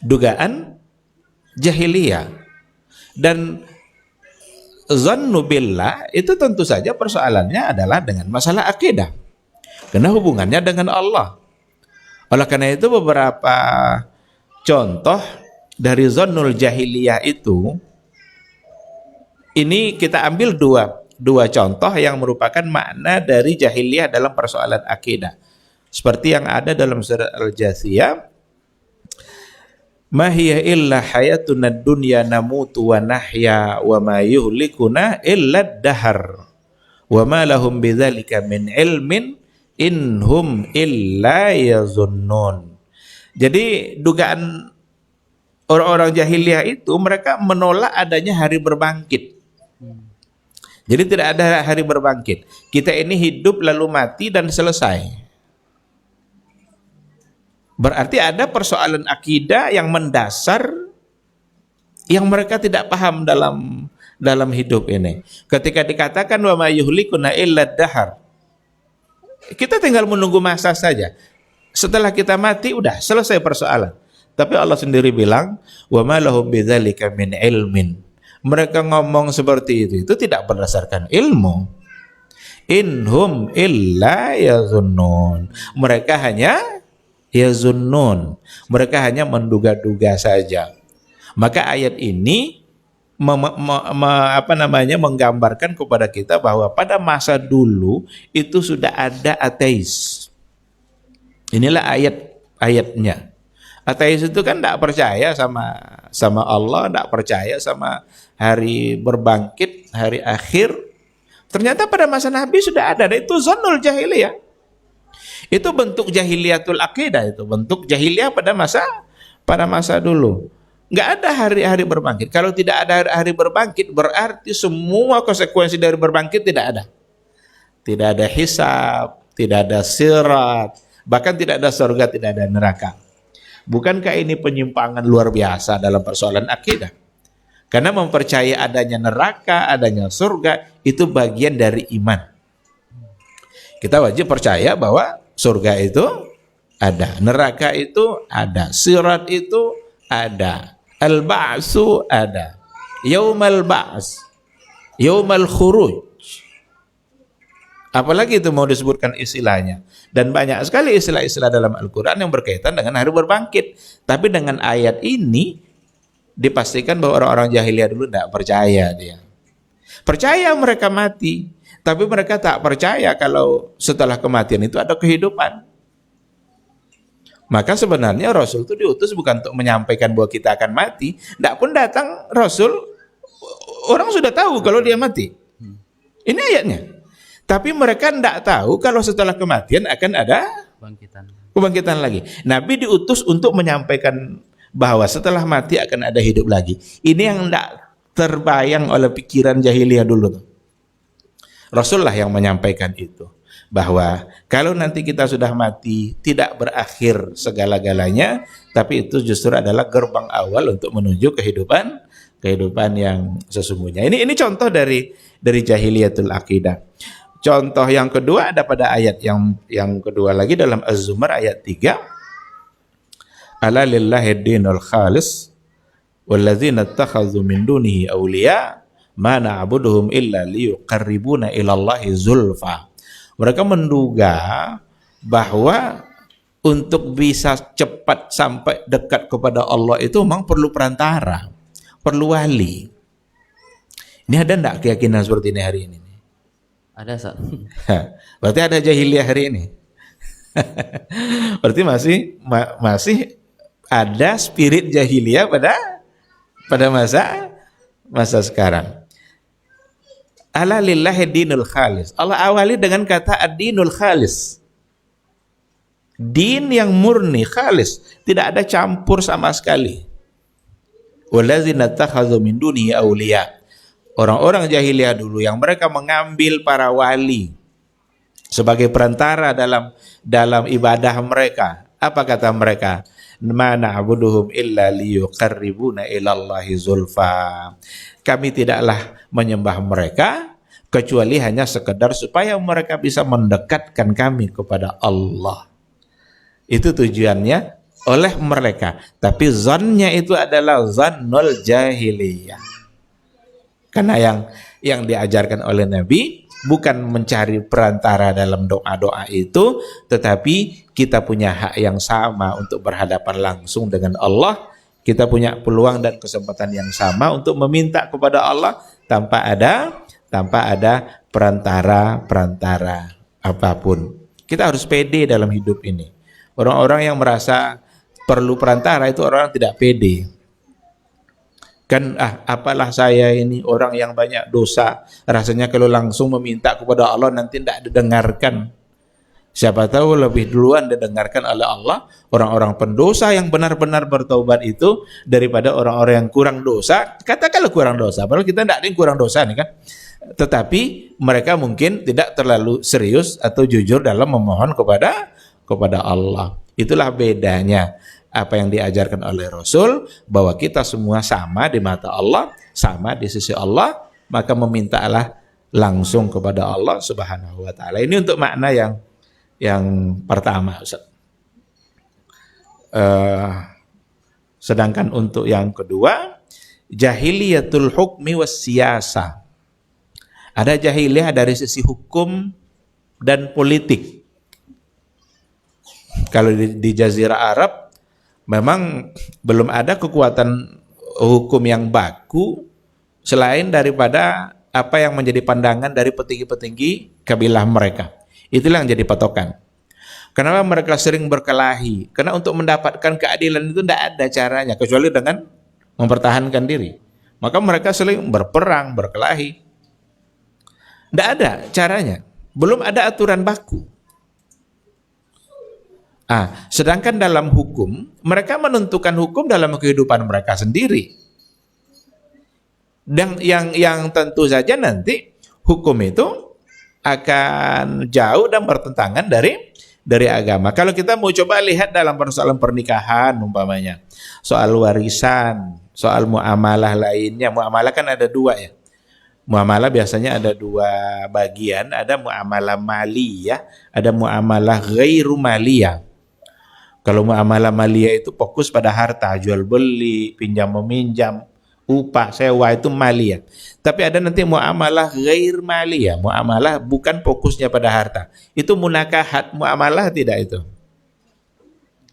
Dugaan jahiliyah. Dan zannu billah itu tentu saja persoalannya adalah dengan masalah akidah. Karena hubungannya dengan Allah. Oleh karena itu beberapa contoh dari zannul jahiliyah itu, ini kita ambil dua contoh yang merupakan makna dari jahiliyah dalam persoalan akidah. Seperti yang ada dalam surah Al-Jathiyah, ma hiya illa hayatuna dunya namutu wa nahya wa ma yuhlikuna illa ad-dahr wa ma lahum bidzalika min ilmin inhum illa yazunnun. Jadi dugaan orang-orang jahiliyah itu, mereka menolak adanya hari berbangkit. Jadi tidak ada hari berbangkit. Kita ini hidup lalu mati dan selesai. Berarti ada persoalan akidah yang mendasar yang mereka tidak paham dalam hidup ini. Ketika dikatakan wa ma yuhlikuna illa ad-dahr, kita tinggal menunggu masa saja. Setelah kita mati udah selesai persoalan. Tapi Allah sendiri bilang wa ma lahum bidzalika min ilmin. Mereka ngomong seperti itu tidak berdasarkan ilmu. Inhum illa yazunnun. Mereka hanya yazunnun. Mereka hanya menduga-duga saja. Maka ayat ini menggambarkan kepada kita bahwa pada masa dulu itu sudah ada ateis. Inilah ayatnya. Ateis itu kan tidak percaya sama Allah, tidak percaya sama hari berbangkit, hari akhir. Ternyata pada masa Nabi sudah ada. Dan itu zannul jahiliyah. Itu bentuk jahiliyatul aqidah, itu bentuk jahiliyah pada masa dulu. Nggak ada hari-hari berbangkit. Kalau tidak ada hari berbangkit, berarti semua konsekuensi dari berbangkit tidak ada. Tidak ada hisab, tidak ada sirat, bahkan tidak ada surga, tidak ada neraka. Bukankah ini penyimpangan luar biasa dalam persoalan akidah? Karena mempercayai adanya neraka, adanya surga, itu bagian dari iman. Kita wajib percaya bahwa surga itu ada, neraka itu ada, sirat itu ada, al-ba'su ada, yaumal ba's, yaumal khuruj. Apalagi itu mau disebutkan istilahnya. Dan banyak sekali istilah-istilah dalam Al-Quran yang berkaitan dengan hari berbangkit. Tapi dengan ayat ini dipastikan bahwa orang-orang jahiliyah dulu tidak percaya dia. Percaya mereka mati, tapi mereka tak percaya kalau setelah kematian itu ada kehidupan. Maka sebenarnya Rasul itu diutus bukan untuk menyampaikan bahwa kita akan mati. Tidak pun datang Rasul, orang sudah tahu kalau dia mati. Ini ayatnya. Tapi mereka tidak tahu kalau setelah kematian akan ada kebangkitan lagi. Nabi diutus untuk menyampaikan bahwa setelah mati akan ada hidup lagi. Ini yang tidak terbayang oleh pikiran jahiliyah dulu. Rasulullah yang menyampaikan itu. Bahwa kalau nanti kita sudah mati tidak berakhir segala-galanya, tapi itu justru adalah gerbang awal untuk menuju kehidupan yang sesungguhnya. Ini contoh dari jahiliyatul akidah. Contoh yang kedua ada pada ayat yang kedua lagi dalam Az-Zumar ayat 3. Ala lillahi dinul khalis walladzina ittakhadhu min dunihi awliya ma na'buduhum illa liyuqarribuna ilallahi zulfa. Mereka menduga bahwa untuk bisa cepat sampai dekat kepada Allah itu memang perlu perantara, perlu wali. Ini ada enggak keyakinan seperti ini hari ini? Ada, Ustaz. Berarti ada jahiliyah hari ini. Berarti masih ada spirit jahiliyah pada masa sekarang. Ala lillahi dinul khalis. Allah awali dengan kata ad-dinul khalis. Din yang murni, khalis, tidak ada campur sama sekali. Wallazina takhadhu min dunihi awliya. Orang-orang jahiliyah dulu yang mereka mengambil para wali sebagai perantara dalam ibadah mereka. Apa kata mereka? Ma na'buduhum illa liyuqarribuna ilallahi zulfa. Kami tidaklah menyembah mereka kecuali hanya sekedar supaya mereka bisa mendekatkan kami kepada Allah. Itu tujuannya oleh mereka. Tapi zannya itu adalah zannul jahiliyah. Karena yang diajarkan oleh Nabi bukan mencari perantara dalam doa-doa itu, tetapi kita punya hak yang sama untuk berhadapan langsung dengan Allah. Kita punya peluang dan kesempatan yang sama untuk meminta kepada Allah tanpa ada perantara apapun. Kita harus pede dalam hidup ini. Orang-orang yang merasa perlu perantara itu orang yang tidak pede. Kan apalah saya ini orang yang banyak dosa, rasanya kalau langsung meminta kepada Allah nanti tidak didengarkan. Siapa tahu lebih duluan didengarkan oleh Allah orang-orang pendosa yang benar-benar bertaubat itu daripada orang-orang yang kurang dosa. Katakanlah kurang dosa, padahal kita tidak ada yang kurang dosa nih kan. Tetapi mereka mungkin tidak terlalu serius atau jujur dalam memohon kepada Allah. Itulah bedanya apa yang diajarkan oleh Rasul, bahwa kita semua sama di mata Allah, sama di sisi Allah, maka memintalah langsung kepada Allah Subhanahu wa taala. Ini untuk makna yang pertama, Ustaz. Sedangkan untuk yang kedua, jahiliyatul hukmi was siyasa. Ada jahiliyah dari sisi hukum dan politik. Kalau di Jazirah Arab memang belum ada kekuatan hukum yang baku selain daripada apa yang menjadi pandangan dari petinggi-petinggi kabilah mereka. Itulah yang jadi patokan. Kenapa mereka sering berkelahi? Karena untuk mendapatkan keadilan itu tidak ada caranya kecuali dengan mempertahankan diri. Maka mereka sering berperang, berkelahi. Tidak ada caranya. Belum ada aturan baku. Sedangkan dalam hukum, mereka menentukan hukum dalam kehidupan mereka sendiri. Dan yang tentu saja nanti hukum itu akan jauh dan bertentangan dari agama. Kalau kita mau coba lihat dalam persoalan pernikahan umpamanya, soal warisan, soal muamalah lainnya. Muamalah kan ada dua ya. Muamalah biasanya ada dua bagian, ada muamalah maliyah, ada muamalah ghairu maliyah. Kalau muamalah maliyah itu fokus pada harta, jual beli, pinjam meminjam, upah, sewa itu maliyah. Tapi ada nanti muamalah ghair maliyah, muamalah bukan fokusnya pada harta. Itu munakahat, muamalah tidak itu.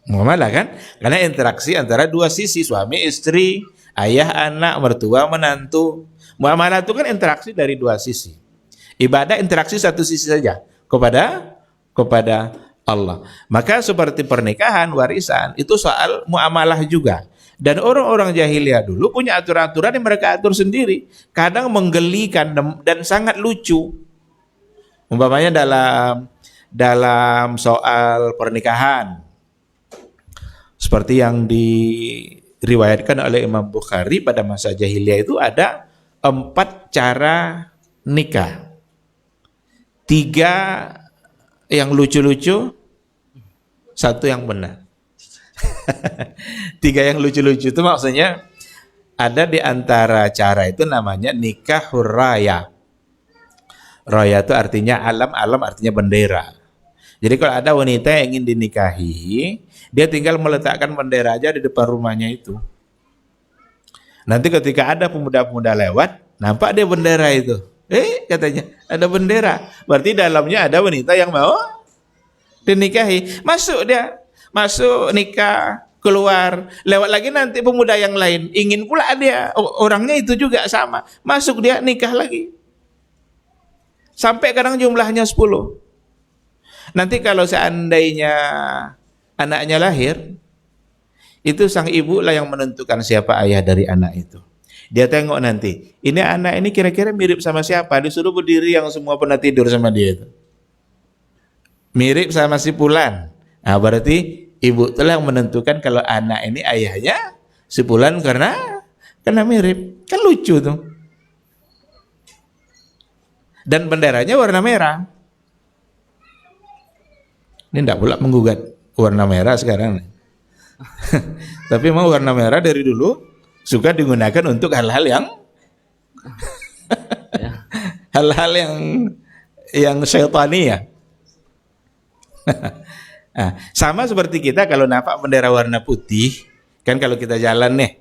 Muamalah kan? Karena interaksi antara dua sisi, suami istri, ayah anak, mertua menantu. Muamalah itu kan interaksi dari dua sisi. Ibadah interaksi satu sisi saja kepada Allah. Maka seperti pernikahan, warisan itu soal muamalah juga. Dan orang-orang jahiliyah dulu punya aturan-aturan yang mereka atur sendiri. Kadang menggelikan dan sangat lucu. Umpamanya dalam soal pernikahan. Seperti yang diriwayatkan oleh Imam Bukhari pada masa jahiliyah itu ada 4 cara nikah. 3 yang lucu-lucu, 1 yang benar. 3 yang lucu-lucu itu maksudnya ada di antara cara itu namanya nikahur raya. Raya itu artinya alam, alam artinya bendera. Jadi kalau ada wanita yang ingin dinikahi, dia tinggal meletakkan bendera aja di depan rumahnya itu. Nanti ketika ada pemuda-pemuda lewat, nampak dia bendera itu. Katanya ada bendera. Berarti dalamnya ada wanita yang mau dinikahi. Masuk dia, masuk nikah, keluar. Lewat lagi nanti pemuda yang lain, ingin pula dia, orangnya itu juga sama. Masuk dia, nikah lagi. Sampai kadang jumlahnya 10. Nanti kalau seandainya anaknya lahir, itu sang ibu lah yang menentukan siapa ayah dari anak itu. Dia tengok nanti, ini anak ini kira-kira mirip sama siapa, disuruh berdiri yang semua pernah tidur sama dia itu. Mirip sama si Fulan. Nah, berarti ibu telah menentukan kalau anak ini ayahnya si Fulan karena mirip. Kan lucu tuh. Dan benderanya warna merah. Ini enggak pula menggugat warna merah sekarang. Tapi mau warna merah dari dulu suka digunakan untuk hal-hal yang hal-hal yang syaitani ya. Nah, sama seperti kita kalau nampak bendera warna putih, kan kalau kita jalan nih,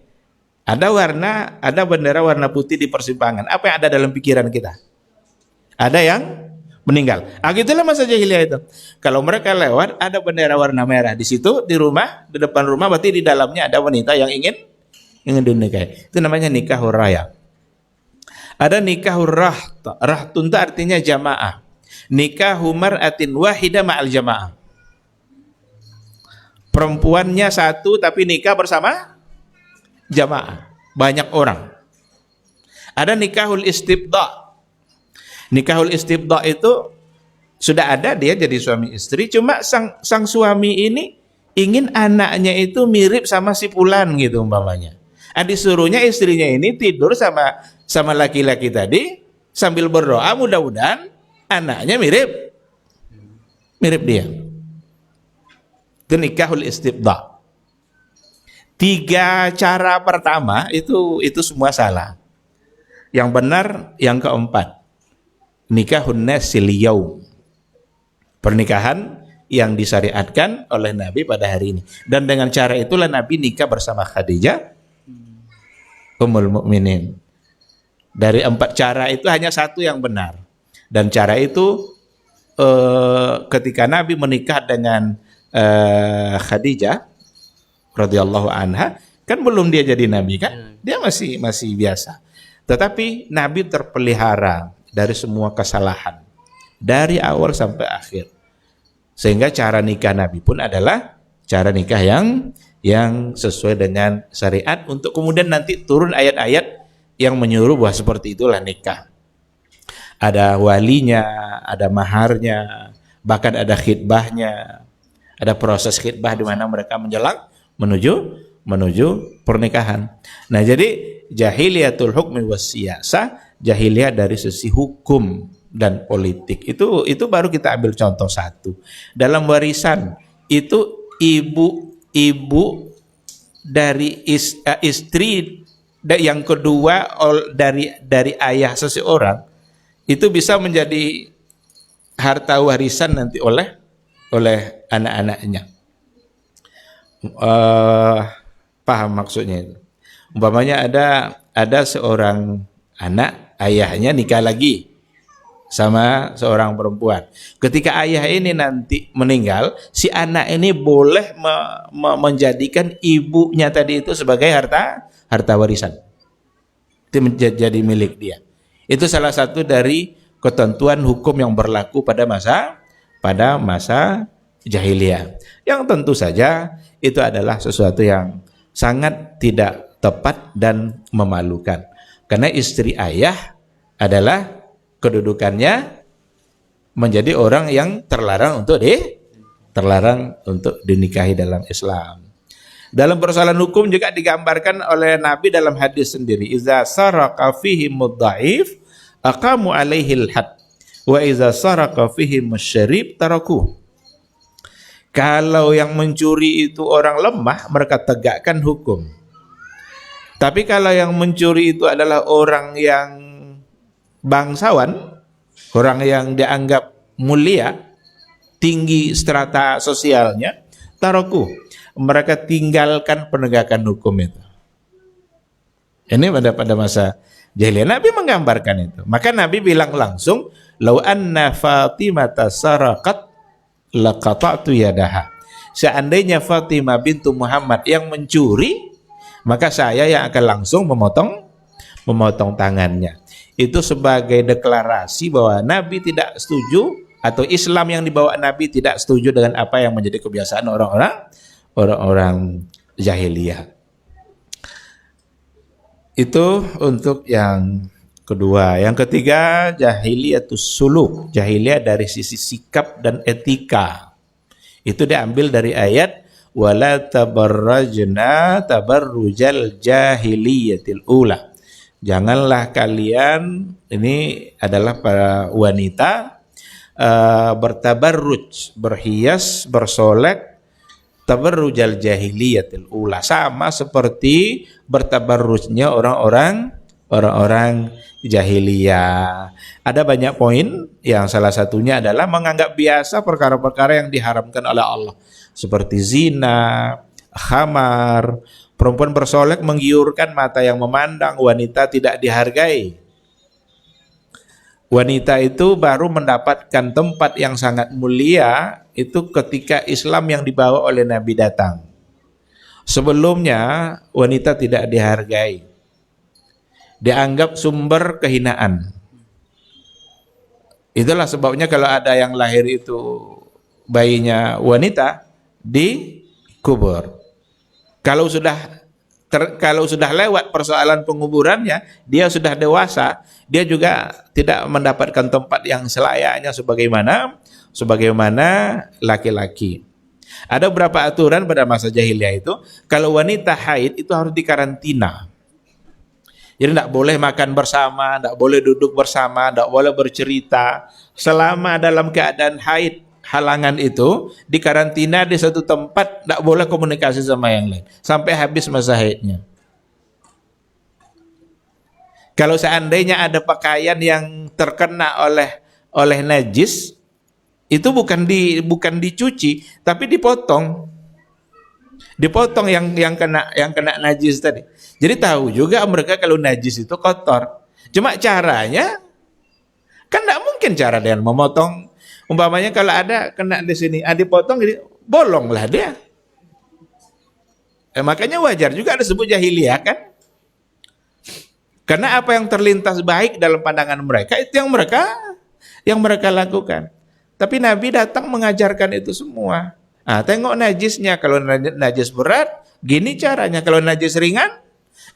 ada bendera warna putih di persimpangan. Apa yang ada dalam pikiran kita? Ada yang meninggal. Gitulah masa jahiliyah itu. Kalau mereka lewat ada bendera warna merah di situ, di rumah, di depan rumah, berarti di dalamnya ada wanita yang ingin dinikahi. Itu namanya nikahur raya. Ada nikahur raht. Rahtun itu artinya jamaah. Nikahu mar'atin wahida ma'al jamaah. Perempuannya satu tapi nikah bersama jamaah, banyak orang. Ada nikahul istibda. Nikahul istibda itu sudah ada, dia jadi suami istri, cuma sang suami ini ingin anaknya itu mirip sama si Fulan gitu umpamanya. Disuruhnya istrinya ini tidur sama laki-laki tadi sambil berdoa mudah-mudahan anaknya mirip dia. Itu nikahul istibda. 3 cara pertama itu semua salah. Yang benar yang keempat. Nikahun nasil yaum. Pernikahan yang disyariatkan oleh Nabi pada hari ini. Dan dengan cara itulah Nabi nikah bersama Khadijah Ummul Mukminin. Dari 4 cara itu hanya 1 yang benar. Dan cara itu ketika Nabi menikah dengan Khadijah radhiyallahu anha, kan belum dia jadi nabi kan? Dia masih biasa. Tetapi Nabi terpelihara dari semua kesalahan dari awal sampai akhir. Sehingga cara nikah Nabi pun adalah cara nikah yang sesuai dengan syariat, untuk kemudian nanti turun ayat-ayat yang menyuruh bahwa seperti itulah nikah. Ada walinya, ada maharnya, bahkan ada khitbahnya. Ada proses khitbah di mana mereka menjelang menuju pernikahan. Nah, jadi jahiliyatul hukmi was siyasah, jahiliyah dari sisi hukum dan politik. Itu baru kita ambil contoh 1. Dalam warisan itu ibu dari istri yang kedua dari ayah seseorang itu bisa menjadi harta warisan nanti oleh anak-anaknya. Paham maksudnya itu? Umpamanya ada ada seorang anak, ayahnya nikah lagi sama seorang perempuan. Ketika ayah ini nanti meninggal, si anak ini boleh menjadikan ibunya tadi itu sebagai harta warisan. Itu menjadi milik dia. Itu salah satu dari ketentuan hukum yang berlaku pada masa jahiliyah. Yang tentu saja itu adalah sesuatu yang sangat tidak tepat dan memalukan. Karena istri ayah adalah kedudukannya menjadi orang yang terlarang untuk dinikahi dalam Islam. Dalam persoalan hukum juga digambarkan oleh Nabi dalam hadis sendiri. Iza saraka fihim mudha'if aqamu alaihil had wa iza saraka fihim musyarib taraku. Kalau yang mencuri itu orang lemah, mereka tegakkan hukum. Tapi kalau yang mencuri itu adalah orang yang bangsawan, orang yang dianggap mulia, tinggi strata sosialnya, taraku, mereka tinggalkan penegakan hukum itu. Ini pada masa jahiliyah Nabi menggambarkan itu. Maka Nabi bilang langsung, "Lau anna Fatimata saraqat laqata'tu yadaha." Seandainya Fatimah bintu Muhammad yang mencuri, maka saya yang akan langsung memotong tangannya. Itu sebagai deklarasi bahwa Nabi tidak setuju, atau Islam yang dibawa Nabi tidak setuju dengan apa yang menjadi kebiasaan orang-orang jahiliyah. Itu untuk yang kedua. Yang ketiga, jahiliyatus suluk, jahiliyah dari sisi sikap dan etika. Itu diambil dari ayat wala tabarrajna tabarrujal jahiliyatil ula. Janganlah kalian, ini adalah para wanita, bertabarruj, berhias, bersolek, tabarrujal jahiliyatil ula, sama seperti bertabarrujnya orang-orang jahiliyah. Ada banyak poin, yang salah satunya adalah menganggap biasa perkara-perkara yang diharamkan oleh Allah, seperti zina, khamar. Perempuan bersolek menggiurkan mata yang memandang, wanita tidak dihargai. Wanita itu baru mendapatkan tempat yang sangat mulia itu ketika Islam yang dibawa oleh Nabi datang. Sebelumnya wanita tidak dihargai, dianggap sumber kehinaan. Itulah sebabnya kalau ada yang lahir itu bayinya wanita, dikubur. Kalau sudah lewat persoalan penguburannya, dia sudah dewasa, dia juga tidak mendapatkan tempat yang selayaknya sebagaimana laki-laki. Ada beberapa aturan pada masa jahiliyah itu, kalau wanita haid itu harus dikarantina. Jadi tidak boleh makan bersama, tidak boleh duduk bersama, tidak boleh bercerita. Selama dalam keadaan haid, halangan itu dikarantina di satu tempat, tidak boleh komunikasi sama yang lain sampai habis masa haidnya. Kalau seandainya ada pakaian yang terkena oleh najis, itu bukan dicuci, tapi dipotong yang kena najis tadi. Jadi tahu juga mereka kalau najis itu kotor. Cuma caranya kan tidak mungkin cara dengan memotong. Umpamanya kalau ada kena di sini, dipotong, bolonglah dia. Makanya wajar juga disebut jahiliyah kan? Karena apa yang terlintas baik dalam pandangan mereka itu yang mereka lakukan. Tapi Nabi datang mengajarkan itu semua. Tengok najisnya, kalau najis berat, gini caranya. Kalau najis ringan,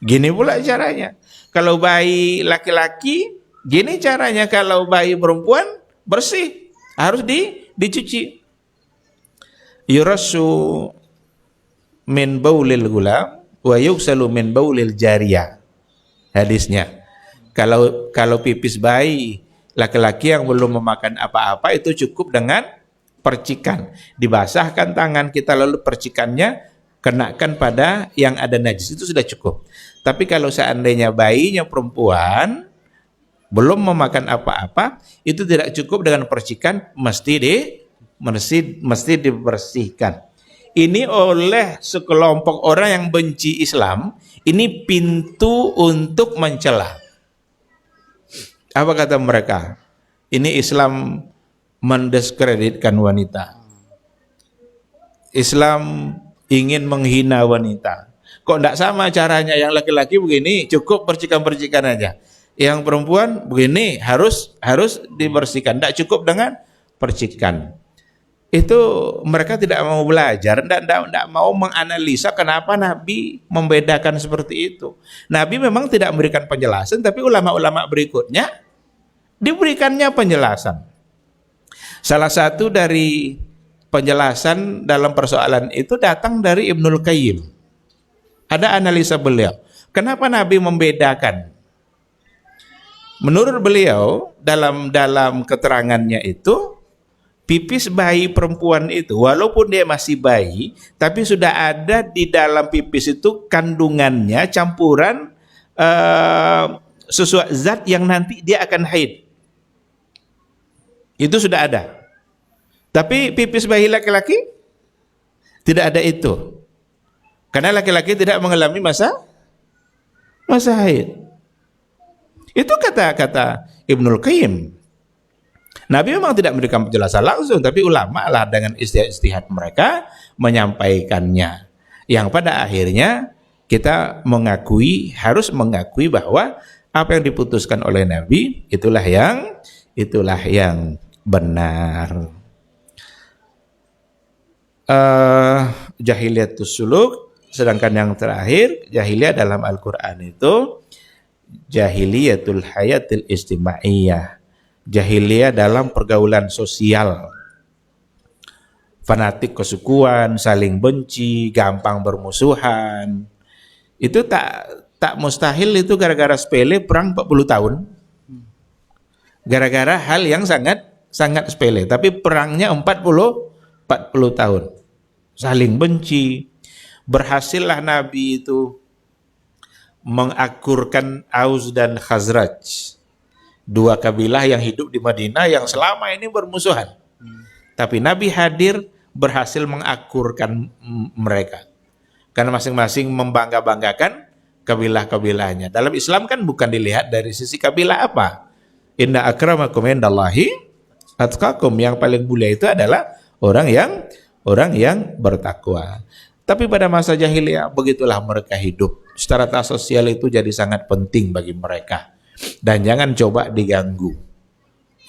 gini pula caranya. Kalau bayi laki-laki, gini caranya. Kalau bayi perempuan, bersih. Harus dicuci. Yurassu min baulil gulam wa yuksalu min baulil jariyah. Hadisnya. Kalau pipis bayi laki-laki yang belum memakan apa-apa itu cukup dengan percikan. Dibasahkan tangan kita lalu percikannya kenakan pada yang ada najis, itu sudah cukup. Tapi kalau seandainya bayinya perempuan belum memakan apa-apa, itu tidak cukup dengan percikan, mesti dibersihkan. Ini oleh sekelompok orang yang benci Islam, ini pintu untuk mencela. Apa kata mereka? Ini Islam mendiskreditkan wanita. Islam ingin menghina wanita. Kok tidak sama caranya? Yang laki-laki begini, cukup percikan-percikan aja. Yang perempuan begini, harus dibersihkan. Tidak cukup dengan percikan. Itu mereka tidak mau belajar, tidak mau menganalisa kenapa Nabi membedakan seperti itu. Nabi memang tidak memberikan penjelasan, tapi ulama-ulama berikutnya diberikannya penjelasan. Salah satu dari penjelasan dalam persoalan itu datang dari Ibnul Qayyim. Ada analisa beliau. Kenapa Nabi membedakan? Menurut beliau dalam keterangannya itu, pipis bayi perempuan itu walaupun dia masih bayi, tapi sudah ada di dalam pipis itu kandungannya campuran sesuatu zat yang nanti dia akan haid. Itu sudah ada. Tapi pipis bayi laki-laki tidak ada itu. Karena laki-laki tidak mengalami masa haid. Itu kata Ibnul Qayyim. Nabi memang tidak memberikan penjelasan langsung, tapi ulama lah dengan istihad mereka menyampaikannya. Yang pada akhirnya kita harus mengakui bahwa apa yang diputuskan oleh Nabi itulah yang benar. Jahiliyatus suluk, sedangkan yang terakhir jahiliyah dalam Al-Quran itu jahiliyatul hayatil istimaiyah. Jahiliyah dalam pergaulan sosial, fanatik kesukuan, saling benci, gampang bermusuhan. Itu tak mustahil itu gara-gara sepele perang 40 tahun. Gara-gara hal yang sangat sepele, tapi perangnya 40 tahun. Saling benci. Berhasillah Nabi itu mengakurkan Aus dan Khazraj. Dua kabilah yang hidup di Madinah yang selama ini bermusuhan. Tapi Nabi hadir berhasil mengakurkan mereka. Karena masing-masing membangga-banggakan kabilah-kabilahnya. Dalam Islam kan bukan dilihat dari sisi kabilah apa. Inna akramakum indallahi atqakum. Yang paling mulia itu adalah orang yang bertakwa. Tapi pada masa jahiliyah begitulah mereka hidup. Strata sosial itu jadi sangat penting bagi mereka. Dan jangan coba diganggu,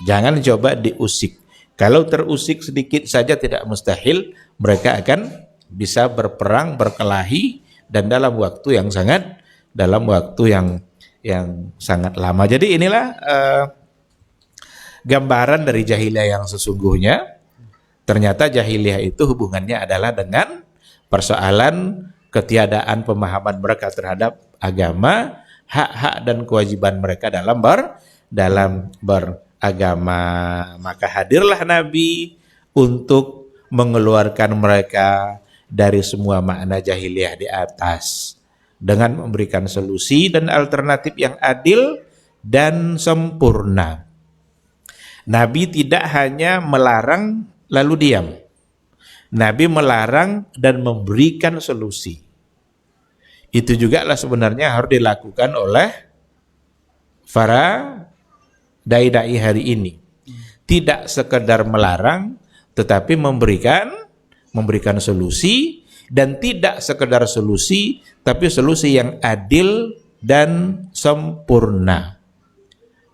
jangan coba diusik. Kalau terusik sedikit saja tidak mustahil mereka akan bisa berperang, berkelahi, dan dalam waktu yang sangat lama. Jadi inilah gambaran dari jahiliyah yang sesungguhnya. Ternyata jahiliyah itu hubungannya adalah dengan persoalan ketiadaan pemahaman mereka terhadap agama, hak-hak dan kewajiban mereka dalam beragama. Maka hadirlah Nabi untuk mengeluarkan mereka dari semua makna jahiliyah di atas dengan memberikan solusi dan alternatif yang adil dan sempurna. Nabi tidak hanya melarang lalu diam. Nabi melarang dan memberikan solusi. Itu juga lah sebenarnya harus dilakukan oleh para dai-dai hari ini. Tidak sekedar melarang, tetapi memberikan solusi, dan tidak sekedar solusi, tapi solusi yang adil dan sempurna.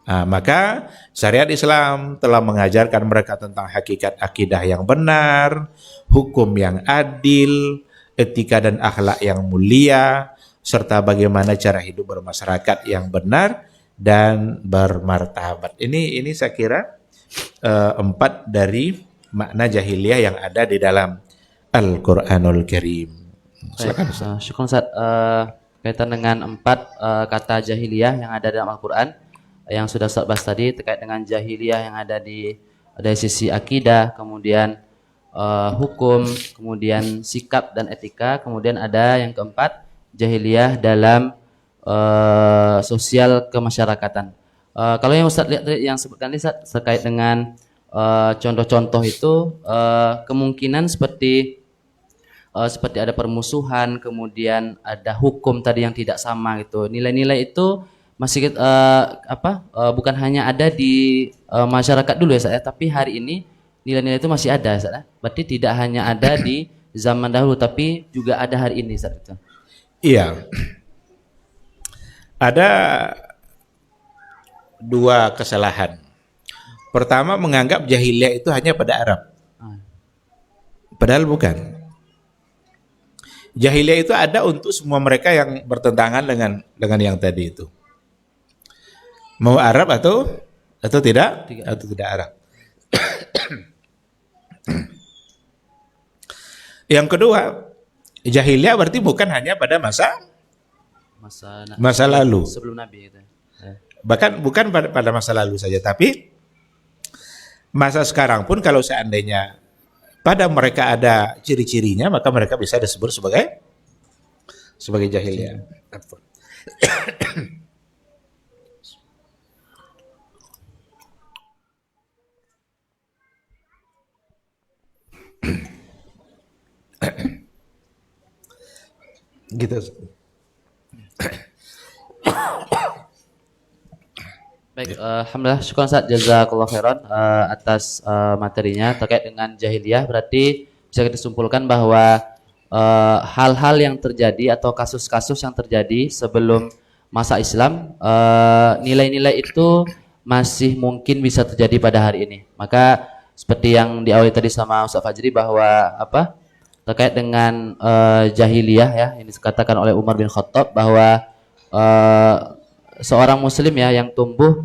Maka syariat Islam telah mengajarkan mereka tentang hakikat akidah yang benar, hukum yang adil, etika dan akhlak yang mulia, serta bagaimana cara hidup bermasyarakat yang benar dan bermartabat. Ini saya kira 4 dari makna jahiliyah yang ada di dalam Al-Quranul Karim. Silakan. Syukran Ustaz. Kaitan dengan 4 kata jahiliyah yang ada dalam Al-Quran yang sudah Ustaz bahas tadi, terkait dengan jahiliyah yang ada dari sisi akidah, kemudian hukum, kemudian sikap dan etika, kemudian ada yang keempat jahiliyah dalam sosial kemasyarakatan. Kalau yang Ustaz lihat yang sebutkan tadi terkait dengan contoh-contoh itu kemungkinan seperti seperti ada permusuhan, kemudian ada hukum tadi yang tidak sama gitu. Nilai-nilai itu masih bukan hanya ada di masyarakat dulu ya Ustaz, ya, tapi hari ini nilai-nilai itu masih ada Ustaz, ya. Berarti tidak hanya ada di zaman dahulu tapi juga ada hari ini Ustaz itu. Iya. Ada dua kesalahan. Pertama, menganggap jahiliyah itu hanya pada Arab. Padahal bukan. Jahiliyah itu ada untuk semua mereka yang bertentangan dengan yang tadi itu. Mau Arab atau tidak? Atau tidak Arab. Yang kedua, jahiliyah berarti bukan hanya pada masa lalu. Sebelum Nabi gitu. Bahkan bukan pada masa lalu saja, tapi masa sekarang pun kalau seandainya pada mereka ada ciri-cirinya, maka mereka bisa disebut sebagai jahiliyah. Gitu. Baik, alhamdulillah, syukur Ustaz, jazakallahu khairan atas materinya terkait dengan jahiliyah. Berarti bisa kita simpulkan bahwa hal-hal yang terjadi atau kasus-kasus yang terjadi sebelum masa Islam, nilai-nilai itu masih mungkin bisa terjadi pada hari ini. Maka seperti yang diawali tadi sama Ustaz Fajri bahwa terkait dengan jahiliyah ya, ini dikatakan oleh Umar bin Khattab bahwa seorang muslim ya yang tumbuh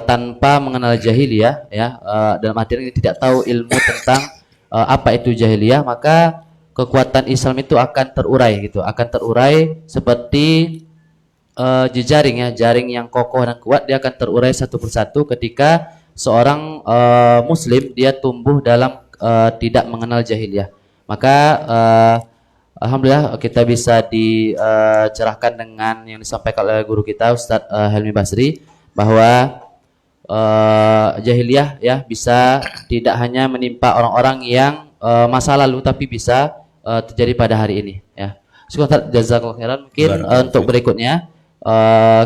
tanpa mengenal jahiliyah ya, dalam artian tidak tahu ilmu tentang apa itu jahiliyah, maka kekuatan Islam itu akan terurai gitu, akan terurai seperti jejaring ya, jaring yang kokoh dan kuat, dia akan terurai satu persatu ketika seorang muslim dia tumbuh dalam tidak mengenal jahiliyah. Maka alhamdulillah kita bisa dicerahkan dengan yang disampaikan oleh guru kita Ustadz Helmi Basri bahwa jahiliyah ya bisa tidak hanya menimpa orang-orang yang masa lalu tapi bisa terjadi pada hari ini ya. Syukur jazakallahu khairan. Mungkin untuk berikutnya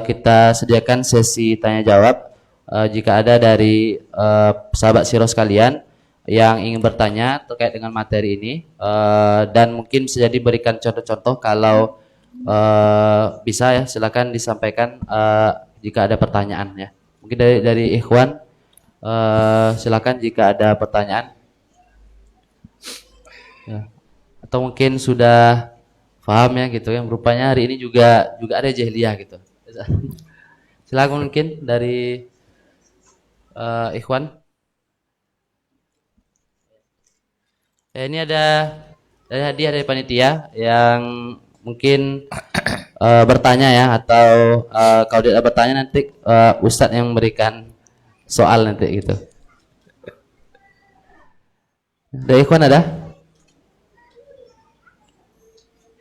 kita sediakan sesi tanya jawab. Jika ada dari sahabat Siro sekalian yang ingin bertanya terkait dengan materi ini dan mungkin bisa jadi berikan contoh-contoh kalau bisa ya, silakan disampaikan jika ada pertanyaan ya. Mungkin dari Ikhwan silakan jika ada pertanyaan ya. Atau mungkin sudah paham ya gitu yang rupanya hari ini juga ada jahiliyah gitu. Silakan mungkin dari Ikhwan. Ini ada dari hadiah dari panitia yang mungkin bertanya ya, atau kalau tidak bertanya nanti Ustadz yang memberikan soal nanti gitu. Dari Ikhwan ada?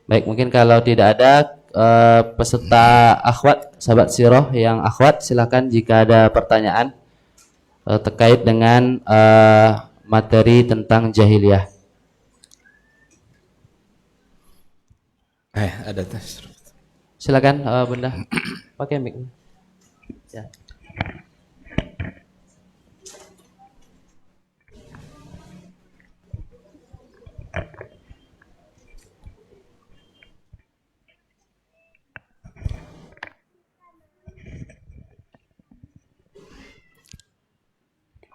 Baik, mungkin kalau tidak ada peserta akhwat, sahabat Siroh yang akhwat, silakan jika ada pertanyaan terkait dengan materi tentang jahiliyah. Ada tes. Silakan Bunda, pakai mic. Ya.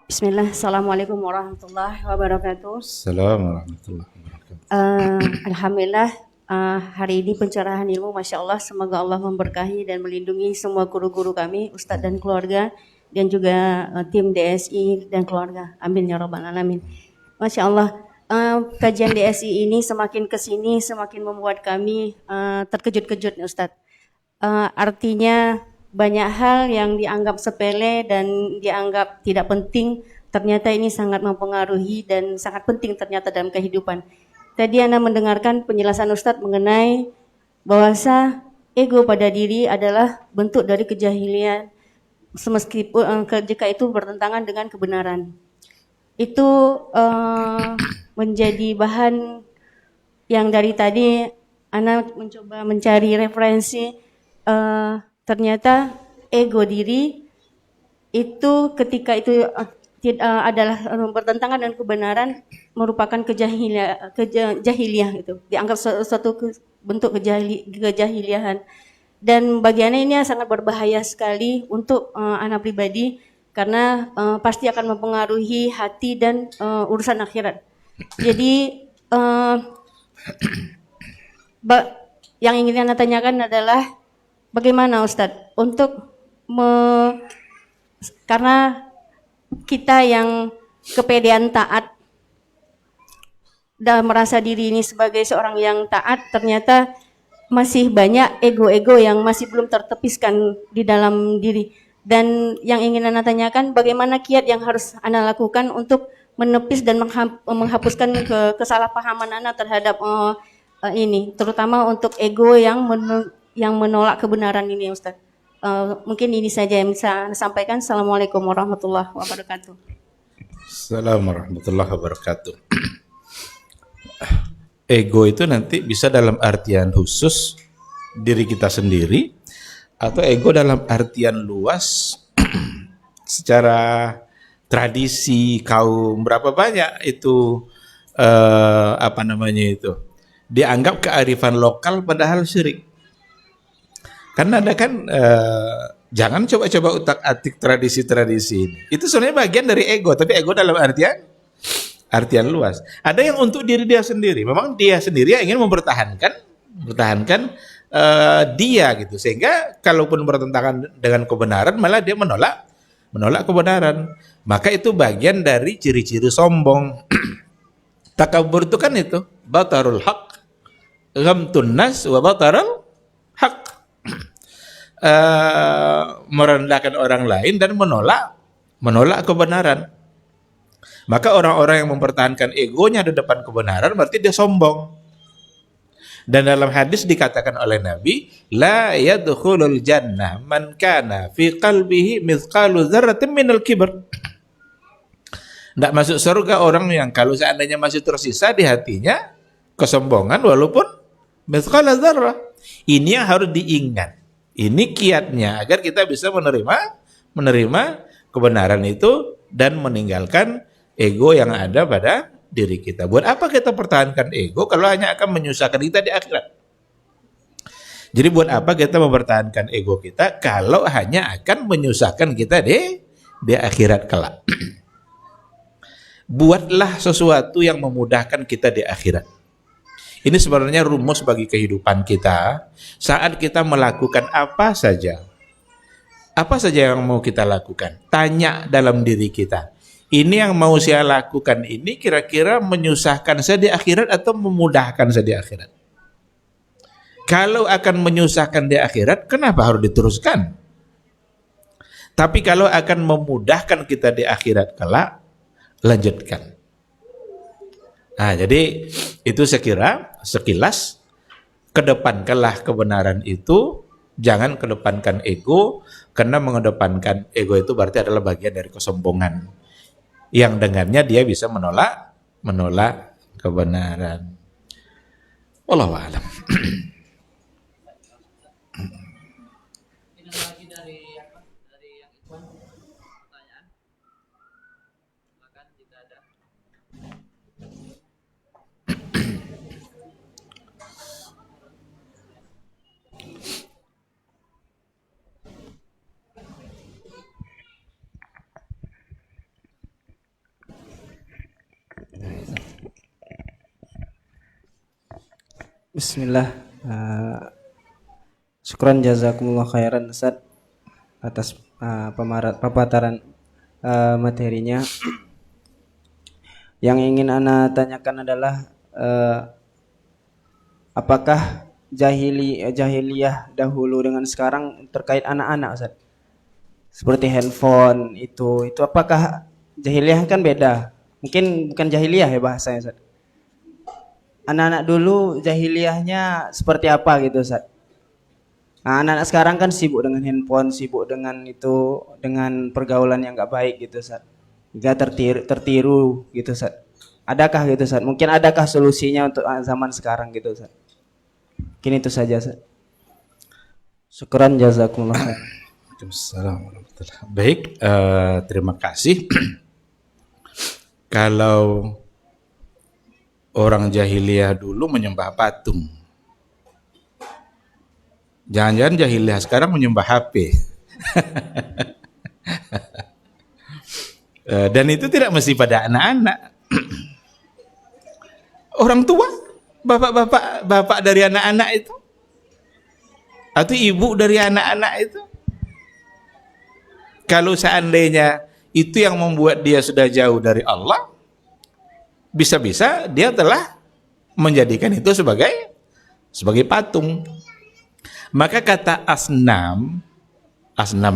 Bismillah, Assalamualaikum warahmatullahi wabarakatuh. Assalamualaikum warahmatullahi wabarakatuh. Alhamdulillah, hari ini pencerahan ilmu, Masya Allah, semoga Allah memberkahi dan melindungi semua guru-guru kami, Ustadz dan keluarga, dan juga tim DSI dan keluarga. Amin ya Rabbal Alamin. Masya Allah, kajian DSI ini semakin kesini semakin membuat kami terkejut-kejut, Ustadz. Artinya banyak hal yang dianggap sepele dan dianggap tidak penting, ternyata ini sangat mempengaruhi dan sangat penting ternyata dalam kehidupan. Tadi Anda mendengarkan penjelasan Ustadz mengenai bahwasa ego pada diri adalah bentuk dari kejahilian, semeskipun jika itu bertentangan dengan kebenaran. Itu menjadi bahan yang dari tadi Ana mencoba mencari referensi, ternyata ego diri itu ketika itu adalah bertentangan dengan kebenaran, merupakan kejahiliah itu, dianggap suatu bentuk kejahiliahan. Dan bagiannya ini sangat berbahaya sekali untuk anak pribadi karena pasti akan mempengaruhi hati dan urusan akhirat. Jadi yang ingin Anda tanyakan adalah bagaimana Ustadz untuk karena kita yang kepedean taat dan merasa diri ini sebagai seorang yang taat, ternyata masih banyak ego-ego yang masih belum tertepiskan di dalam diri. Dan yang ingin Anda tanyakan, bagaimana kiat yang harus Anda lakukan untuk menepis dan menghapuskan kesalahpahaman Anda terhadap ini, terutama untuk ego yang menolak kebenaran ini, Ustaz. Mungkin ini saja yang bisa Anda sampaikan. Assalamualaikum warahmatullahi wabarakatuh. Assalamualaikum warahmatullahi wabarakatuh. Ego itu nanti bisa dalam artian khusus diri kita sendiri, atau ego dalam artian luas secara tradisi kaum. Berapa banyak itu dianggap kearifan lokal padahal syirik. Karena ada kan jangan coba-coba utak-atik tradisi-tradisi ini. Itu sebenarnya bagian dari ego, tapi ego dalam artian luas. Ada yang untuk diri dia sendiri. Memang dia sendiri yang ingin mempertahankan dia gitu. Sehingga kalaupun bertentangan dengan kebenaran, malah dia menolak kebenaran. Maka itu bagian dari ciri-ciri sombong. Takabur itu kan itu batarul haq, ghamtun nas wa batarul haq. Merendahkan orang lain dan menolak kebenaran. Maka orang-orang yang mempertahankan egonya di depan kebenaran berarti dia sombong. Dan dalam hadis dikatakan oleh Nabi, la yadkhulul jannah man kana fi qalbihi mithqalu dzarratin minal kibr. Tidak masuk surga orang yang kalau seandainya masih tersisa di hatinya kesombongan walaupun mithqala dzarrah. Ini yang harus diingat. Ini kiatnya agar kita bisa menerima kebenaran itu dan meninggalkan ego yang ada pada diri kita. Buat apa kita pertahankan ego kalau hanya akan menyusahkan kita di akhirat? Jadi buat apa kita mempertahankan ego kita kalau hanya akan menyusahkan kita di akhirat kelak? Buatlah sesuatu yang memudahkan kita di akhirat. Ini sebenarnya rumus bagi kehidupan kita. Saat kita melakukan apa saja yang mau kita lakukan, tanya dalam diri kita, ini yang mau saya lakukan ini kira-kira menyusahkan saya di akhirat atau memudahkan saya di akhirat? Kalau akan menyusahkan di akhirat, kenapa harus diteruskan? Tapi kalau akan memudahkan kita di akhirat kelak, lanjutkan. Nah, jadi itu sekira sekilas, kedepankanlah kebenaran itu, jangan kedepankan ego, karena mengedepankan ego itu berarti adalah bagian dari kesombongan yang dengannya dia bisa menolak kebenaran. Wallahu a'lam. Bismillah. Syukran jazakumullah khairan Ustaz atas paparan materinya. Yang ingin ana tanyakan adalah apakah jahiliyah dahulu dengan sekarang terkait anak-anak Ustaz? Seperti handphone itu apakah jahiliyah kan beda? Mungkin bukan jahiliyah ya bahasanya Ustaz. Anak-anak dulu jahiliyahnya seperti apa gitu Ustaz? Nah, anak-anak sekarang kan sibuk dengan handphone, sibuk dengan dengan pergaulan yang gak baik gitu Ustaz. Hingga tertiru gitu Ustaz. Adakah gitu Ustaz? Mungkin adakah solusinya untuk zaman sekarang gitu Ustaz? Mungkin itu saja Ustaz. Syukran jazakumullah khair. Waalaikumsalam warahmatullahi wabarakatuh. Baik, terima kasih. Kalau orang jahiliyah dulu menyembah patung, jangan-jangan jahiliyah sekarang menyembah HP. Dan itu tidak mesti pada anak-anak. Orang tua, bapak dari anak-anak itu, atau ibu dari anak-anak itu. Kalau seandainya itu yang membuat dia sudah jauh dari Allah, bisa-bisa dia telah menjadikan itu sebagai patung. Maka kata asnam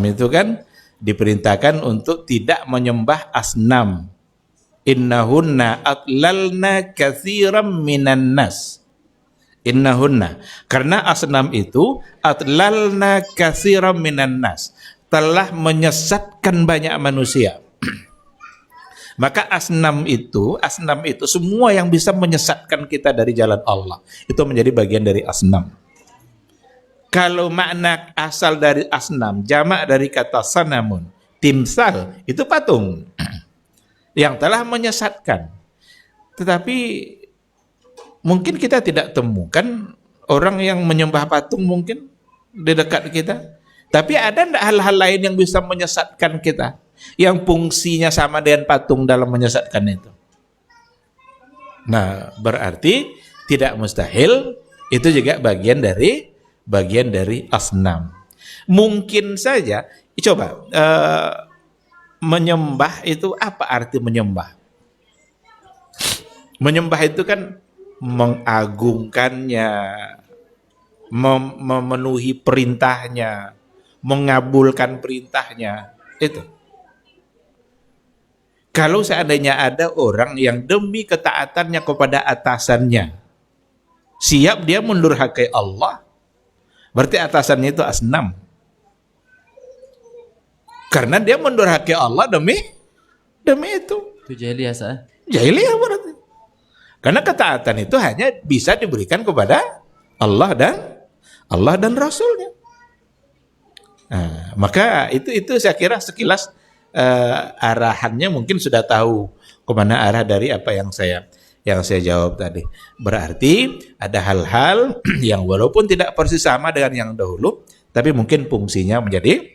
itu kan diperintahkan untuk tidak menyembah asnam. Innahunna atlalna katsiran minan nas. Innahunna, karena asnam itu atlalna katsiran minan nas, telah menyesatkan banyak manusia. Maka asnam itu semua yang bisa menyesatkan kita dari jalan Allah, itu menjadi bagian dari asnam. Kalau makna asal dari asnam, jamak dari kata sanamun, timsal, itu patung yang telah menyesatkan. Tetapi mungkin kita tidak temukan orang yang menyembah patung mungkin di dekat kita. Tapi ada tidak hal-hal lain yang bisa menyesatkan kita, yang fungsinya sama dengan patung dalam menyesatkan itu? Nah, berarti tidak mustahil itu juga bagian dari asnam. Mungkin saja, coba menyembah itu apa arti menyembah? Menyembah itu kan mengagungkannya, memenuhi perintahnya, mengabulkan perintahnya, itu. Kalau seandainya ada orang yang demi ketaatannya kepada atasannya siap dia mendurhakai Allah, berarti atasannya itu asnam. Karena dia mendurhakai Allah demi itu. Itu jahiliyah sah. Jahiliyah berarti. Karena ketaatan itu hanya bisa diberikan kepada Allah dan Rasulnya. Nah, maka itu saya kira sekilas arahannya mungkin sudah tahu kemana arah dari apa yang saya jawab tadi. Berarti ada hal-hal yang walaupun tidak persis sama dengan yang dahulu, tapi mungkin fungsinya menjadi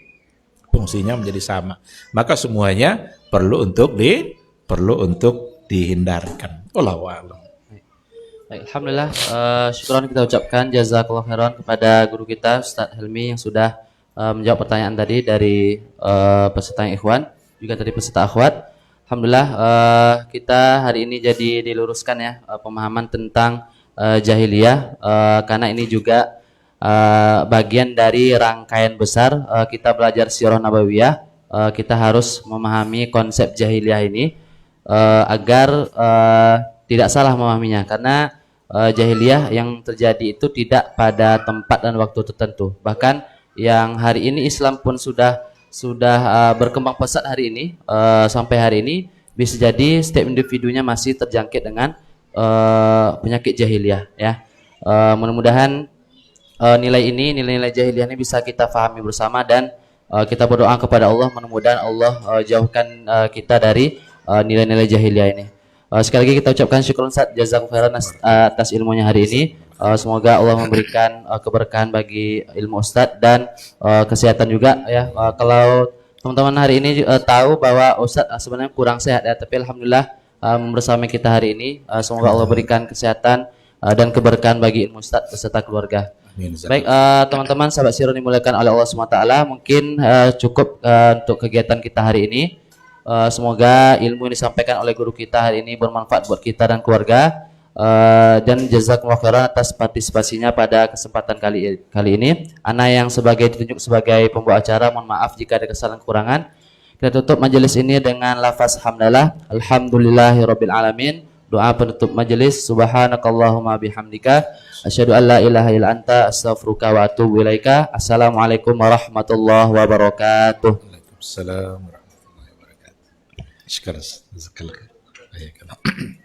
sama. Maka semuanya perlu untuk dihindarkan. Wallahu a'lam. Baik, alhamdulillah, syukron kita ucapkan jazakallahu khairan kepada guru kita Ustaz Helmi yang sudah menjawab pertanyaan tadi dari peserta yang ikhwan, juga dari peserta akhwat. Alhamdulillah, kita hari ini jadi diluruskan ya pemahaman tentang jahiliyah, karena ini juga bagian dari rangkaian besar kita belajar sirah nabawiyah. Kita harus memahami konsep jahiliyah ini agar tidak salah memahaminya, karena jahiliyah yang terjadi itu tidak pada tempat dan waktu tertentu. Bahkan yang hari ini Islam pun sudah berkembang pesat hari ini, sampai hari ini bisa jadi setiap individunya masih terjangkit dengan penyakit jahiliyah ya. Mudah-mudahan nilai-nilai jahiliyah ini bisa kita fahami bersama, dan kita berdoa kepada Allah mudah-mudahan Allah jauhkan kita dari nilai-nilai jahiliyah ini. Sekali lagi kita ucapkan syukur Ustaz, jazakumullah khairan atas ilmunya hari ini. Semoga Allah memberikan keberkahan bagi ilmu Ustaz dan kesehatan juga ya. Kalau teman-teman hari ini tahu bahwa Ustaz sebenarnya kurang sehat ya, tapi alhamdulillah bersama kita hari ini. Semoga Allah berikan kesehatan dan keberkahan bagi ilmu Ustaz beserta keluarga. Baik, teman-teman sahabat sirah dimuliakan oleh Allah SWT, mungkin cukup untuk kegiatan kita hari ini. Semoga ilmu yang disampaikan oleh guru kita hari ini bermanfaat buat kita dan keluarga. Dan jazakumullah khairan atas partisipasinya pada kesempatan kali ini. Ana yang ditunjuk sebagai pembawa acara, mohon maaf jika ada kesalahan kekurangan. Kita tutup majelis ini dengan lafaz hamdalah, alhamdulillahirabbil alamin. Doa penutup majelis, subhanakallahumma bihamdika asyhadu an la ilaha illa anta astaghfiruka wa atubu ilaika. Assalamualaikum warahmatullahi wabarakatuh. Waalaikumsalam warahmatullahi wabarakatuh. Syukur. Jazakallah.